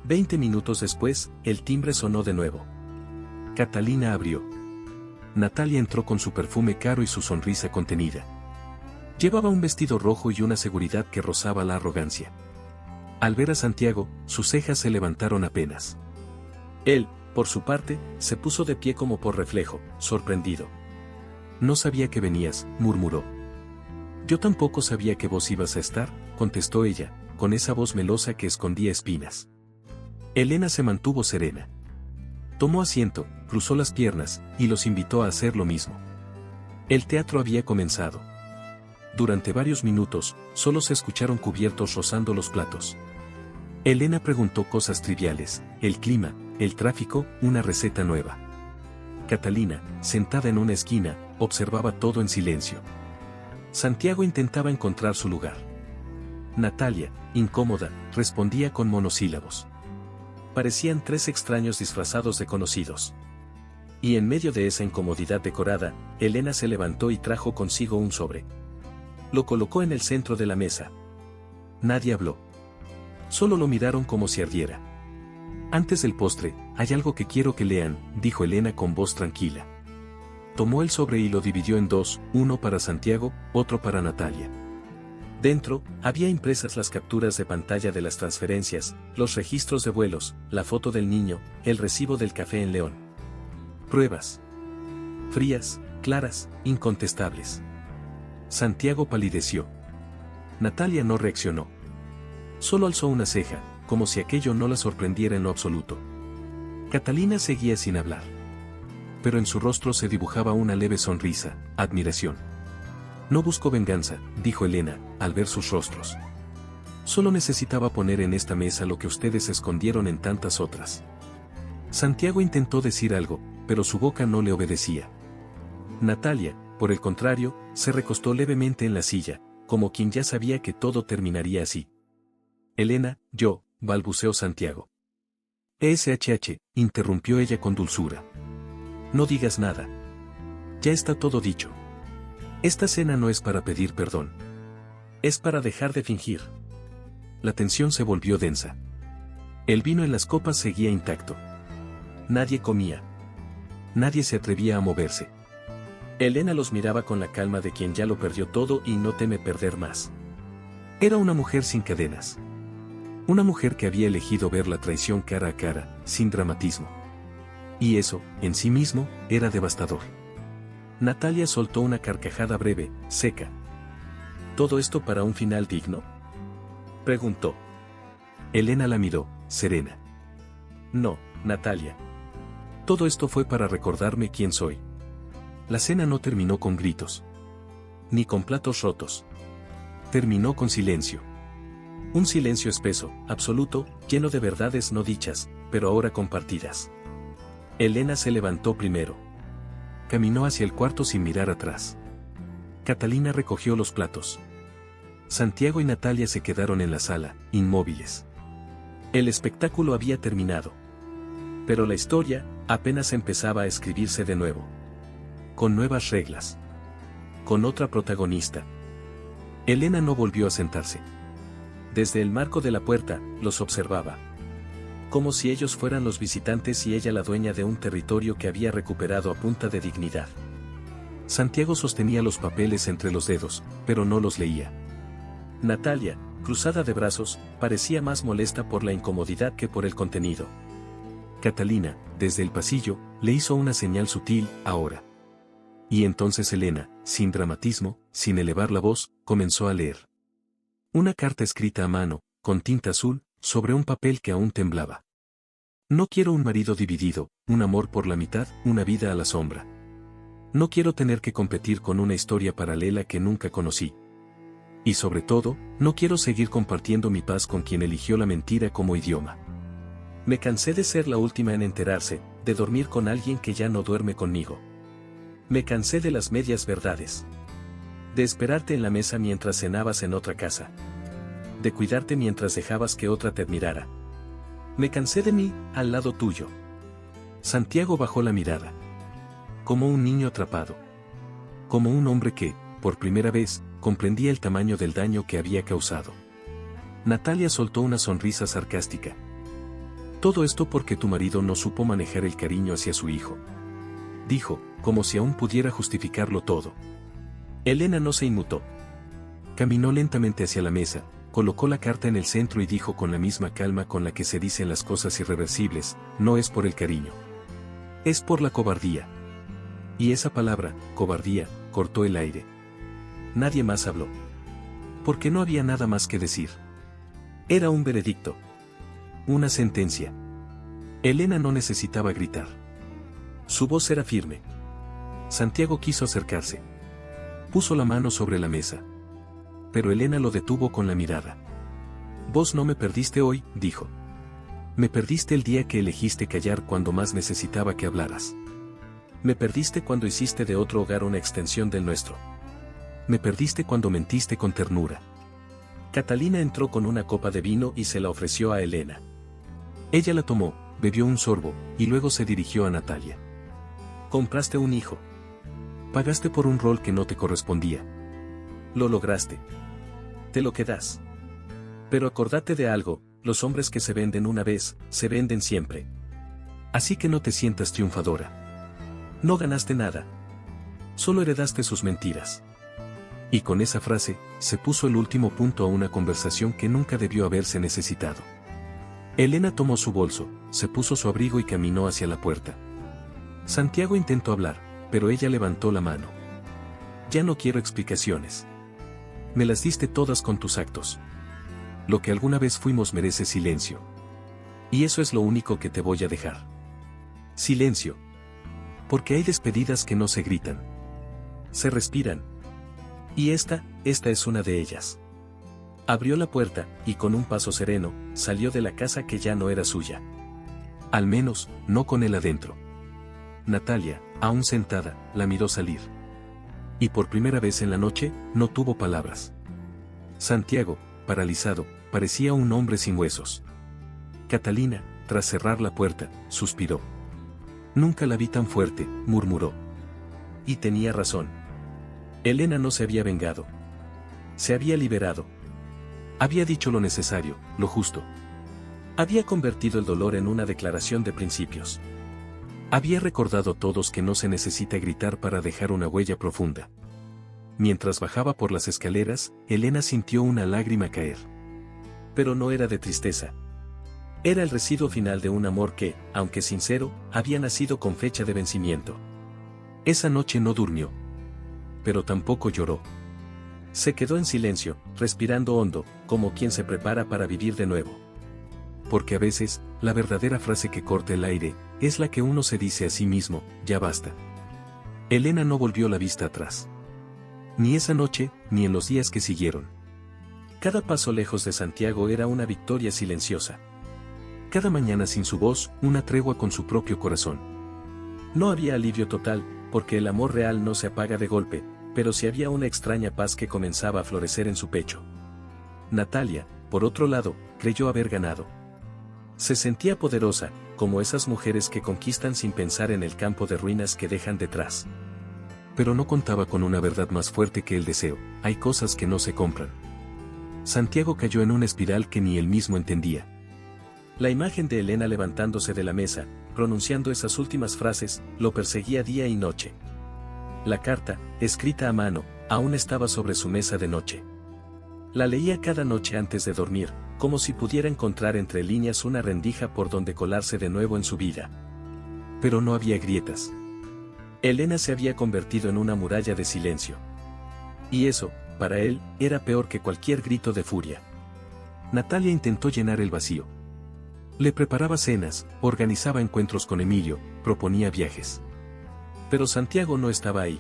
20 minutos después, el timbre sonó de nuevo. Catalina abrió. Natalia entró con su perfume caro y su sonrisa contenida. Llevaba un vestido rojo y una seguridad que rozaba la arrogancia. Al ver a Santiago, sus cejas se levantaron apenas. Él, por su parte, se puso de pie como por reflejo, sorprendido. No sabía que venías, murmuró. Yo tampoco sabía que vos ibas a estar, contestó ella, con esa voz melosa que escondía espinas. Elena se mantuvo serena. Tomó asiento, cruzó las piernas, y los invitó a hacer lo mismo. El teatro había comenzado. Durante varios minutos, solo se escucharon cubiertos rozando los platos. Elena preguntó cosas triviales, el clima, el tráfico, una receta nueva. Catalina, sentada en una esquina, observaba todo en silencio. Santiago intentaba encontrar su lugar. Natalia, incómoda, respondía con monosílabos. Parecían tres extraños disfrazados de conocidos. Y en medio de esa incomodidad decorada, Elena se levantó y trajo consigo un sobre. Lo colocó en el centro de la mesa. Nadie habló. Solo lo miraron como si ardiera. Antes del postre, hay algo que quiero que lean, dijo Elena con voz tranquila. Tomó el sobre y lo dividió en dos, uno para Santiago, otro para Natalia. Dentro, había impresas las capturas de pantalla de las transferencias, los registros de vuelos, la foto del niño, el recibo del café en León. Pruebas. Frías, claras, incontestables. Santiago palideció. Natalia no reaccionó. Solo alzó una ceja, como si aquello no la sorprendiera en lo absoluto. Catalina seguía sin hablar. Pero en su rostro se dibujaba una leve sonrisa, admiración. No busco venganza, dijo Elena, al ver sus rostros. Solo necesitaba poner en esta mesa lo que ustedes escondieron en tantas otras. Santiago intentó decir algo, pero su boca no le obedecía. Natalia, por el contrario, se recostó levemente en la silla, como quien ya sabía que todo terminaría así. Elena, yo, balbuceó Santiago. SHH, interrumpió ella con dulzura. No digas nada. Ya está todo dicho. Esta cena no es para pedir perdón. Es para dejar de fingir. La tensión se volvió densa. El vino en las copas seguía intacto. Nadie comía. Nadie se atrevía a moverse. Elena los miraba con la calma de quien ya lo perdió todo y no teme perder más. Era una mujer sin cadenas. Una mujer que había elegido ver la traición cara a cara, sin dramatismo. Y eso, en sí mismo, era devastador. Natalia soltó una carcajada breve, seca. ¿Todo esto para un final digno?, preguntó. Elena la miró, serena. No, Natalia. Todo esto fue para recordarme quién soy. La cena no terminó con gritos. Ni con platos rotos. Terminó con silencio. Un silencio espeso, absoluto, lleno de verdades no dichas, pero ahora compartidas. Elena se levantó primero. Caminó hacia el cuarto sin mirar atrás. Catalina recogió los platos. Santiago y Natalia se quedaron en la sala, inmóviles. El espectáculo había terminado. Pero la historia, apenas empezaba a escribirse de nuevo. Con nuevas reglas. Con otra protagonista. Elena no volvió a sentarse. Desde el marco de la puerta, los observaba. Como si ellos fueran los visitantes y ella la dueña de un territorio que había recuperado a punta de dignidad. Santiago sostenía los papeles entre los dedos, pero no los leía. Natalia, cruzada de brazos, parecía más molesta por la incomodidad que por el contenido. Catalina, desde el pasillo, le hizo una señal sutil, ahora. Y entonces Elena, sin dramatismo, sin elevar la voz, comenzó a leer. Una carta escrita a mano, con tinta azul, sobre un papel que aún temblaba. No quiero un marido dividido, un amor por la mitad, una vida a la sombra. No quiero tener que competir con una historia paralela que nunca conocí. Y sobre todo, no quiero seguir compartiendo mi paz con quien eligió la mentira como idioma. Me cansé de ser la última en enterarse, de dormir con alguien que ya no duerme conmigo. Me cansé de las medias verdades. De esperarte en la mesa mientras cenabas en otra casa. De cuidarte mientras dejabas que otra te admirara. Me cansé de mí, al lado tuyo. Santiago bajó la mirada. Como un niño atrapado. Como un hombre que, por primera vez, comprendía el tamaño del daño que había causado. Natalia soltó una sonrisa sarcástica. Todo esto porque tu marido no supo manejar el cariño hacia su hijo. Dijo, como si aún pudiera justificarlo todo. Elena no se inmutó. Caminó lentamente hacia la mesa, colocó la carta en el centro y dijo con la misma calma con la que se dicen las cosas irreversibles, no es por el cariño. Es por la cobardía. Y esa palabra, cobardía, cortó el aire. Nadie más habló. Porque no había nada más que decir. Era un veredicto. Una sentencia. Elena no necesitaba gritar. Su voz era firme. Santiago quiso acercarse. Puso la mano sobre la mesa. Pero Elena lo detuvo con la mirada. Vos no me perdiste hoy, dijo. Me perdiste el día que elegiste callar cuando más necesitaba que hablaras. Me perdiste cuando hiciste de otro hogar una extensión del nuestro. Me perdiste cuando mentiste con ternura. Catalina entró con una copa de vino y se la ofreció a Elena. Ella la tomó, bebió un sorbo, y luego se dirigió a Natalia. Compraste un hijo. Pagaste por un rol que no te correspondía. Lo lograste. Te lo quedas. Pero acordate de algo, los hombres que se venden una vez, se venden siempre. Así que no te sientas triunfadora. No ganaste nada. Solo heredaste sus mentiras. Y con esa frase, se puso el último punto a una conversación que nunca debió haberse necesitado. Elena tomó su bolso, se puso su abrigo y caminó hacia la puerta. Santiago intentó hablar, pero ella levantó la mano. Ya no quiero explicaciones. Me las diste todas con tus actos. Lo que alguna vez fuimos merece silencio. Y eso es lo único que te voy a dejar. Silencio. Porque hay despedidas que no se gritan. Se respiran. Y esta es una de ellas. Abrió la puerta, y con un paso sereno, salió de la casa que ya no era suya. Al menos, no con él adentro. Natalia, aún sentada, la miró salir. Y por primera vez en la noche, no tuvo palabras. Santiago, paralizado, parecía un hombre sin huesos. Catalina, tras cerrar la puerta, suspiró. Nunca la vi tan fuerte, murmuró. Y tenía razón. Elena no se había vengado. Se había liberado. Había dicho lo necesario, lo justo. Había convertido el dolor en una declaración de principios. Había recordado a todos que no se necesita gritar para dejar una huella profunda. Mientras bajaba por las escaleras, Elena sintió una lágrima caer. Pero no era de tristeza. Era el residuo final de un amor que, aunque sincero, había nacido con fecha de vencimiento. Esa noche no durmió. Pero tampoco lloró. Se quedó en silencio, respirando hondo, como quien se prepara para vivir de nuevo. Porque a veces, la verdadera frase que corta el aire, es la que uno se dice a sí mismo, ya basta. Elena no volvió la vista atrás. Ni esa noche, ni en los días que siguieron. Cada paso lejos de Santiago era una victoria silenciosa. Cada mañana sin su voz, una tregua con su propio corazón. No había alivio total, porque el amor real no se apaga de golpe, pero sí había una extraña paz que comenzaba a florecer en su pecho. Natalia, por otro lado, creyó haber ganado. Se sentía poderosa, como esas mujeres que conquistan sin pensar en el campo de ruinas que dejan detrás. Pero no contaba con una verdad más fuerte que el deseo, hay cosas que no se compran. Santiago cayó en una espiral que ni él mismo entendía. La imagen de Elena levantándose de la mesa, pronunciando esas últimas frases, lo perseguía día y noche. La carta, escrita a mano, aún estaba sobre su mesa de noche. La leía cada noche antes de dormir, como si pudiera encontrar entre líneas una rendija por donde colarse de nuevo en su vida. Pero no había grietas. Elena se había convertido en una muralla de silencio. Y eso, para él, era peor que cualquier grito de furia. Natalia intentó llenar el vacío. Le preparaba cenas, organizaba encuentros con Emilio, proponía viajes. Pero Santiago no estaba ahí.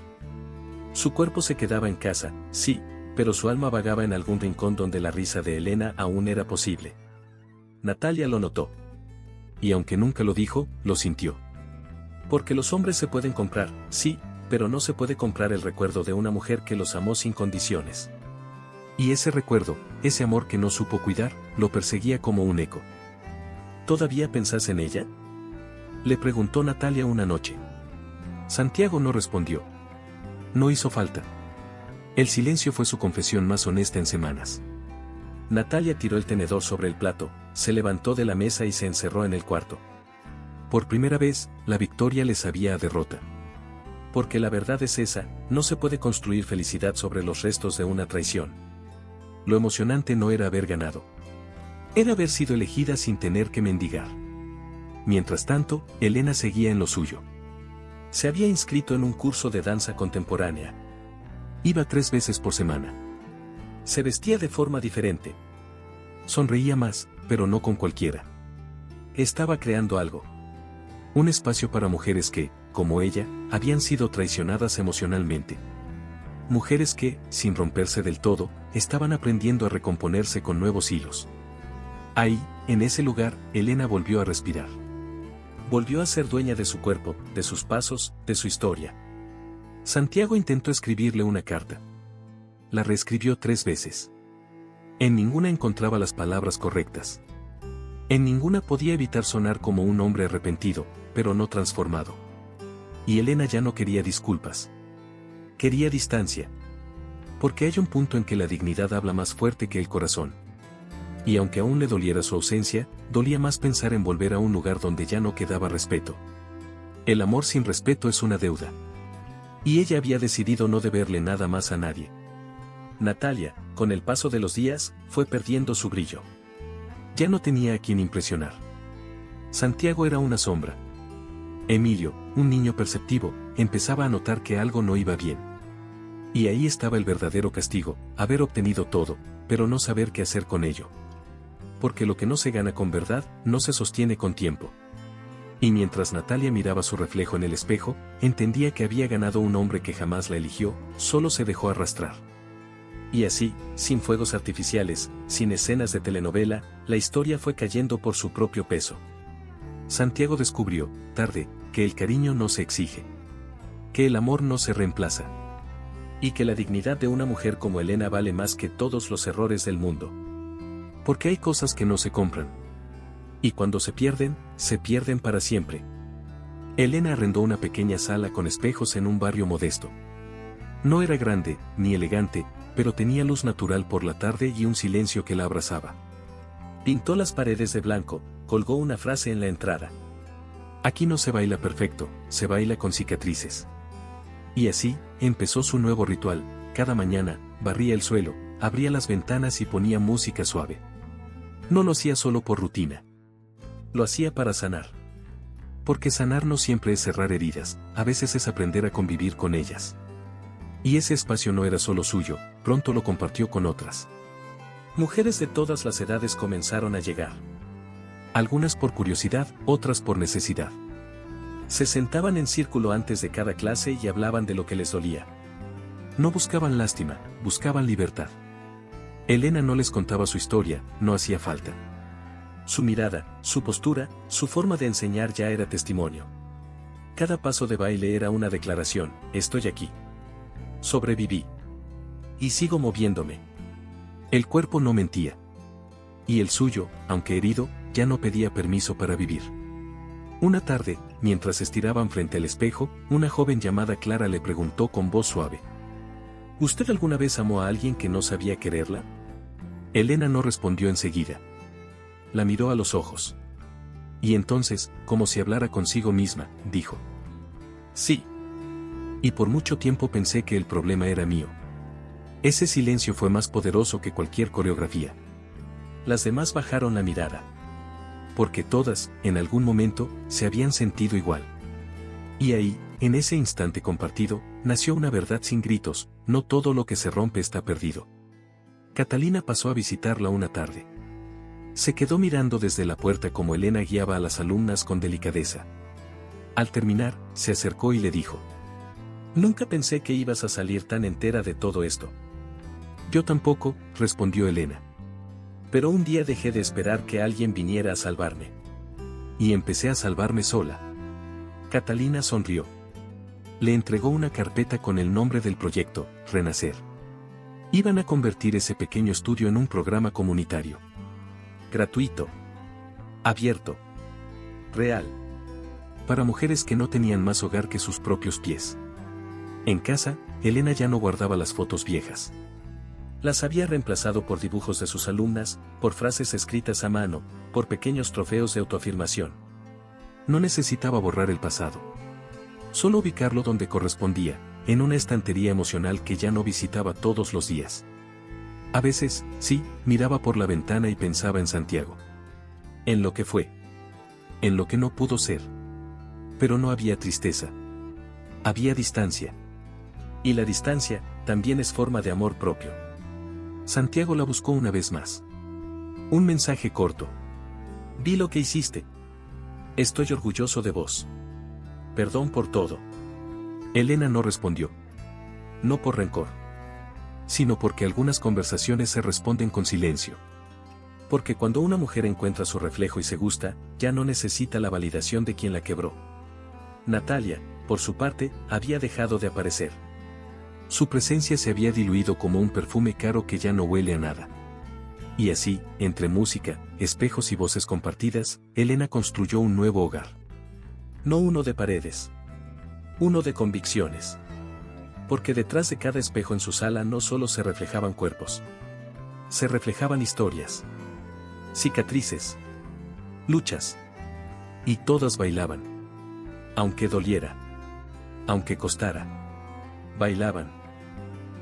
Su cuerpo se quedaba en casa, sí, pero su alma vagaba en algún rincón donde la risa de Elena aún era posible. Natalia lo notó. Y aunque nunca lo dijo, lo sintió. Porque los hombres se pueden comprar, sí, pero no se puede comprar el recuerdo de una mujer que los amó sin condiciones. Y ese recuerdo, ese amor que no supo cuidar, lo perseguía como un eco. ¿Todavía pensás en ella?, le preguntó Natalia una noche. Santiago no respondió. No hizo falta. El silencio fue su confesión más honesta en semanas. Natalia tiró el tenedor sobre el plato, se levantó de la mesa y se encerró en el cuarto. Por primera vez, la victoria le sabía a derrota. Porque la verdad es esa, no se puede construir felicidad sobre los restos de una traición. Lo emocionante no era haber ganado. Era haber sido elegida sin tener que mendigar. Mientras tanto, Elena seguía en lo suyo. Se había inscrito en un curso de danza contemporánea. Iba 3 veces por semana. Se vestía de forma diferente. Sonreía más, pero no con cualquiera. Estaba creando algo. Un espacio para mujeres que, como ella, habían sido traicionadas emocionalmente. Mujeres que, sin romperse del todo, estaban aprendiendo a recomponerse con nuevos hilos. Ahí, en ese lugar, Elena volvió a respirar. Volvió a ser dueña de su cuerpo, de sus pasos, de su historia. Santiago intentó escribirle una carta. La reescribió 3 veces. En ninguna encontraba las palabras correctas. En ninguna podía evitar sonar como un hombre arrepentido, pero no transformado. Y Elena ya no quería disculpas. Quería distancia. Porque hay un punto en que la dignidad habla más fuerte que el corazón. Y aunque aún le doliera su ausencia, dolía más pensar en volver a un lugar donde ya no quedaba respeto. El amor sin respeto es una deuda. Y ella había decidido no deberle nada más a nadie. Natalia, con el paso de los días, fue perdiendo su brillo. Ya no tenía a quien impresionar. Santiago era una sombra. Emilio, un niño perceptivo, empezaba a notar que algo no iba bien. Y ahí estaba el verdadero castigo, haber obtenido todo, pero no saber qué hacer con ello. Porque lo que no se gana con verdad, no se sostiene con tiempo. Y mientras Natalia miraba su reflejo en el espejo, entendía que había ganado un hombre que jamás la eligió, solo se dejó arrastrar. Y así, sin fuegos artificiales, sin escenas de telenovela, la historia fue cayendo por su propio peso. Santiago descubrió, tarde, que el cariño no se exige. Que el amor no se reemplaza. Y que la dignidad de una mujer como Elena vale más que todos los errores del mundo. Porque hay cosas que no se compran. Y cuando se pierden para siempre. Elena arrendó una pequeña sala con espejos en un barrio modesto. No era grande, ni elegante, pero tenía luz natural por la tarde y un silencio que la abrazaba. Pintó las paredes de blanco, colgó una frase en la entrada. Aquí no se baila perfecto, se baila con cicatrices. Y así, empezó su nuevo ritual. Cada mañana, barría el suelo, abría las ventanas y ponía música suave. No lo hacía solo por rutina. Lo hacía para sanar. Porque sanar no siempre es cerrar heridas, a veces es aprender a convivir con ellas. Y ese espacio no era solo suyo, pronto lo compartió con otras. Mujeres de todas las edades comenzaron a llegar. Algunas por curiosidad, otras por necesidad. Se sentaban en círculo antes de cada clase y hablaban de lo que les dolía. No buscaban lástima, buscaban libertad. Elena no les contaba su historia, no hacía falta. Su mirada, su postura, su forma de enseñar ya era testimonio. Cada paso de baile era una declaración: estoy aquí. Sobreviví. Y sigo moviéndome. El cuerpo no mentía. Y el suyo, aunque herido, ya no pedía permiso para vivir. Una tarde, mientras estiraban frente al espejo, una joven llamada Clara le preguntó con voz suave: ¿Usted alguna vez amó a alguien que no sabía quererla? Elena no respondió enseguida. La miró a los ojos. Y entonces, como si hablara consigo misma, dijo: sí. Y por mucho tiempo pensé que el problema era mío. Ese silencio fue más poderoso que cualquier coreografía. Las demás bajaron la mirada. Porque todas, en algún momento, se habían sentido igual. Y ahí, en ese instante compartido, nació una verdad sin gritos: no todo lo que se rompe está perdido. Catalina pasó a visitarla una tarde. Se quedó mirando desde la puerta como Elena guiaba a las alumnas con delicadeza. Al terminar, se acercó y le dijo: «Nunca pensé que ibas a salir tan entera de todo esto». «Yo tampoco», respondió Elena. «Pero un día dejé de esperar que alguien viniera a salvarme. Y empecé a salvarme sola». Catalina sonrió. Le entregó una carpeta con el nombre del proyecto, Renacer. Iban a convertir ese pequeño estudio en un programa comunitario. Gratuito. Abierto. Real. Para mujeres que no tenían más hogar que sus propios pies. En casa, Elena ya no guardaba las fotos viejas. Las había reemplazado por dibujos de sus alumnas, por frases escritas a mano, por pequeños trofeos de autoafirmación. No necesitaba borrar el pasado. Solo ubicarlo donde correspondía, en una estantería emocional que ya no visitaba todos los días. A veces, sí, miraba por la ventana y pensaba en Santiago. En lo que fue. En lo que no pudo ser. Pero no había tristeza. Había distancia. Y la distancia, también es forma de amor propio. Santiago la buscó una vez más. Un mensaje corto. «Vi lo que hiciste. Estoy orgulloso de vos. Perdón por todo». Elena no respondió. No por rencor. Sino porque algunas conversaciones se responden con silencio. Porque cuando una mujer encuentra su reflejo y se gusta, ya no necesita la validación de quien la quebró. Natalia, por su parte, había dejado de aparecer. Su presencia se había diluido como un perfume caro que ya no huele a nada. Y así, entre música, espejos y voces compartidas, Elena construyó un nuevo hogar. No uno de paredes. Uno de convicciones. Porque detrás de cada espejo en su sala no solo se reflejaban cuerpos. Se reflejaban historias. Cicatrices. Luchas. Y todas bailaban. Aunque doliera. Aunque costara. Bailaban.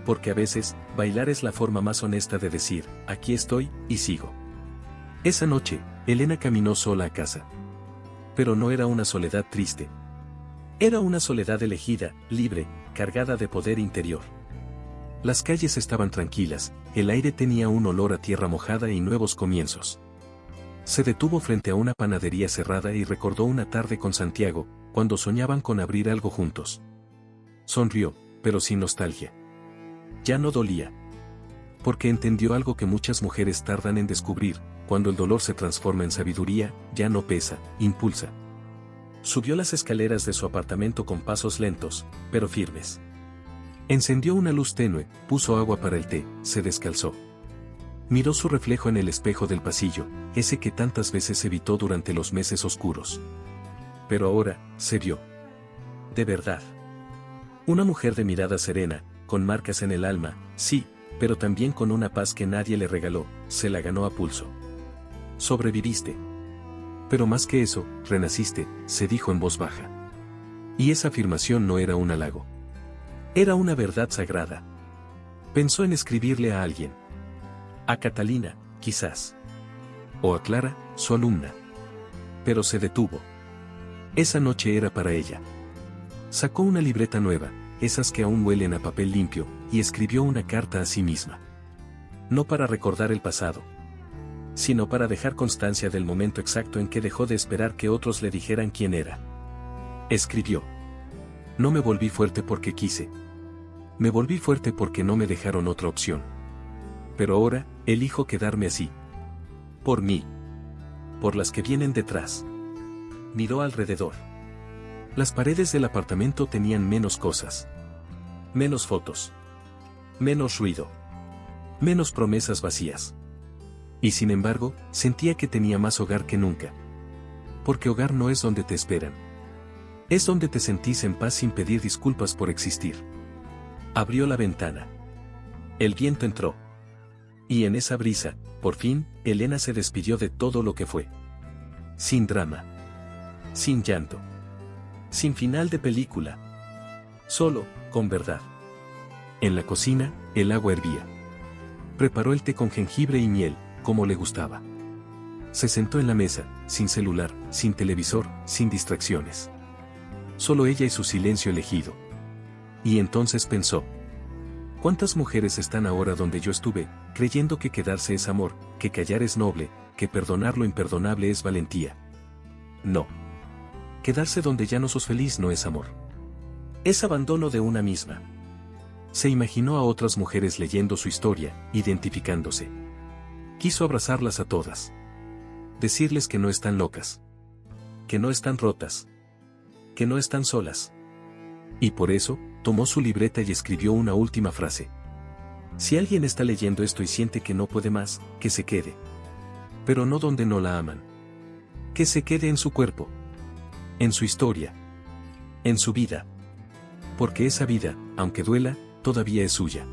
Porque a veces, bailar es la forma más honesta de decir: aquí estoy, y sigo. Esa noche, Elena caminó sola a casa. Pero no era una soledad triste. Era una soledad elegida, libre, cargada de poder interior. Las calles estaban tranquilas, el aire tenía un olor a tierra mojada y nuevos comienzos. Se detuvo frente a una panadería cerrada y recordó una tarde con Santiago, cuando soñaban con abrir algo juntos. Sonrió, pero sin nostalgia. Ya no dolía. Porque entendió algo que muchas mujeres tardan en descubrir: cuando el dolor se transforma en sabiduría, ya no pesa, impulsa. Subió las escaleras de su apartamento con pasos lentos, pero firmes. Encendió una luz tenue, puso agua para el té, se descalzó. Miró su reflejo en el espejo del pasillo, ese que tantas veces evitó durante los meses oscuros. Pero ahora, se vio. De verdad. Una mujer de mirada serena, con marcas en el alma, sí, pero también con una paz que nadie le regaló, se la ganó a pulso. Sobreviviste. Pero más que eso, renaciste, se dijo en voz baja. Y esa afirmación no era un halago. Era una verdad sagrada. Pensó en escribirle a alguien. A Catalina, quizás. O a Clara, su alumna. Pero se detuvo. Esa noche era para ella. Sacó una libreta nueva, esas que aún huelen a papel limpio, y escribió una carta a sí misma. No para recordar el pasado, sino para dejar constancia del momento exacto en que dejó de esperar que otros le dijeran quién era. Escribió: no me volví fuerte porque quise. Me volví fuerte porque no me dejaron otra opción. Pero ahora, elijo quedarme así. Por mí. Por las que vienen detrás. Miró alrededor. Las paredes del apartamento tenían menos cosas. Menos fotos. Menos ruido. Menos promesas vacías. Y sin embargo, sentía que tenía más hogar que nunca. Porque hogar no es donde te esperan. Es donde te sentís en paz sin pedir disculpas por existir. Abrió la ventana. El viento entró. Y en esa brisa, por fin, Elena se despidió de todo lo que fue. Sin drama. Sin llanto. Sin final de película. Solo, con verdad. En la cocina, El agua hervía. Preparó el té con jengibre y miel, como le gustaba. Se sentó en la mesa, sin celular, sin televisor, sin distracciones. Solo ella y su silencio elegido. Y entonces pensó: ¿cuántas mujeres están ahora donde yo estuve, creyendo que quedarse es amor, que callar es noble, que perdonar lo imperdonable es valentía? No. Quedarse donde ya no sos feliz no es amor. Es abandono de una misma. Se imaginó a otras mujeres leyendo su historia, identificándose. Quiso abrazarlas a todas. Decirles que no están locas. Que no están rotas. Que no están solas. Y por eso, tomó su libreta y escribió una última frase. Si alguien está leyendo esto y siente que no puede más, que se quede. Pero no donde no la aman. Que se quede en su cuerpo. En su historia. En su vida. Porque esa vida, aunque duela, todavía es suya.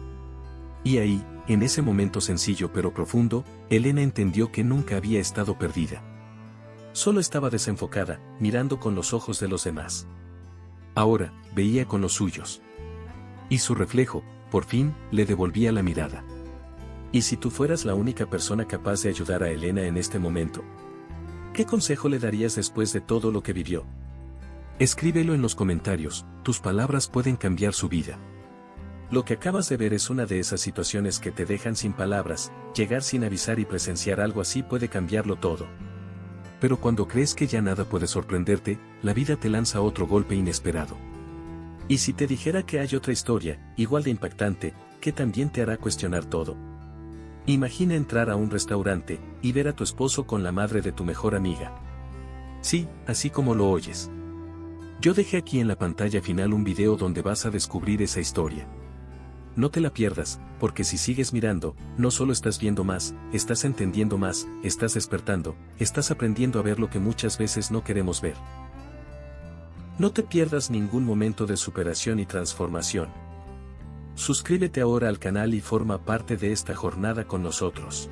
Y ahí, en ese momento sencillo pero profundo, Elena entendió que nunca había estado perdida. Solo estaba desenfocada, mirando con los ojos de los demás. Ahora, veía con los suyos. Y su reflejo, por fin, le devolvía la mirada. ¿Y si tú fueras la única persona capaz de ayudar a Elena en este momento? ¿Qué consejo le darías después de todo lo que vivió? Escríbelo en los comentarios, tus palabras pueden cambiar su vida. Lo que acabas de ver es una de esas situaciones que te dejan sin palabras, llegar sin avisar y presenciar algo así puede cambiarlo todo. Pero cuando crees que ya nada puede sorprenderte, la vida te lanza otro golpe inesperado. Y si te dijera que hay otra historia, igual de impactante, que también te hará cuestionar todo. Imagina entrar a un restaurante y ver a tu esposo con la madre de tu mejor amiga. Sí, así como lo oyes. Yo dejé aquí en la pantalla final un video donde vas a descubrir esa historia. No te la pierdas, porque si sigues mirando, no solo estás viendo más, estás entendiendo más, estás despertando, estás aprendiendo a ver lo que muchas veces no queremos ver. No te pierdas ningún momento de superación y transformación. Suscríbete ahora al canal y forma parte de esta jornada con nosotros.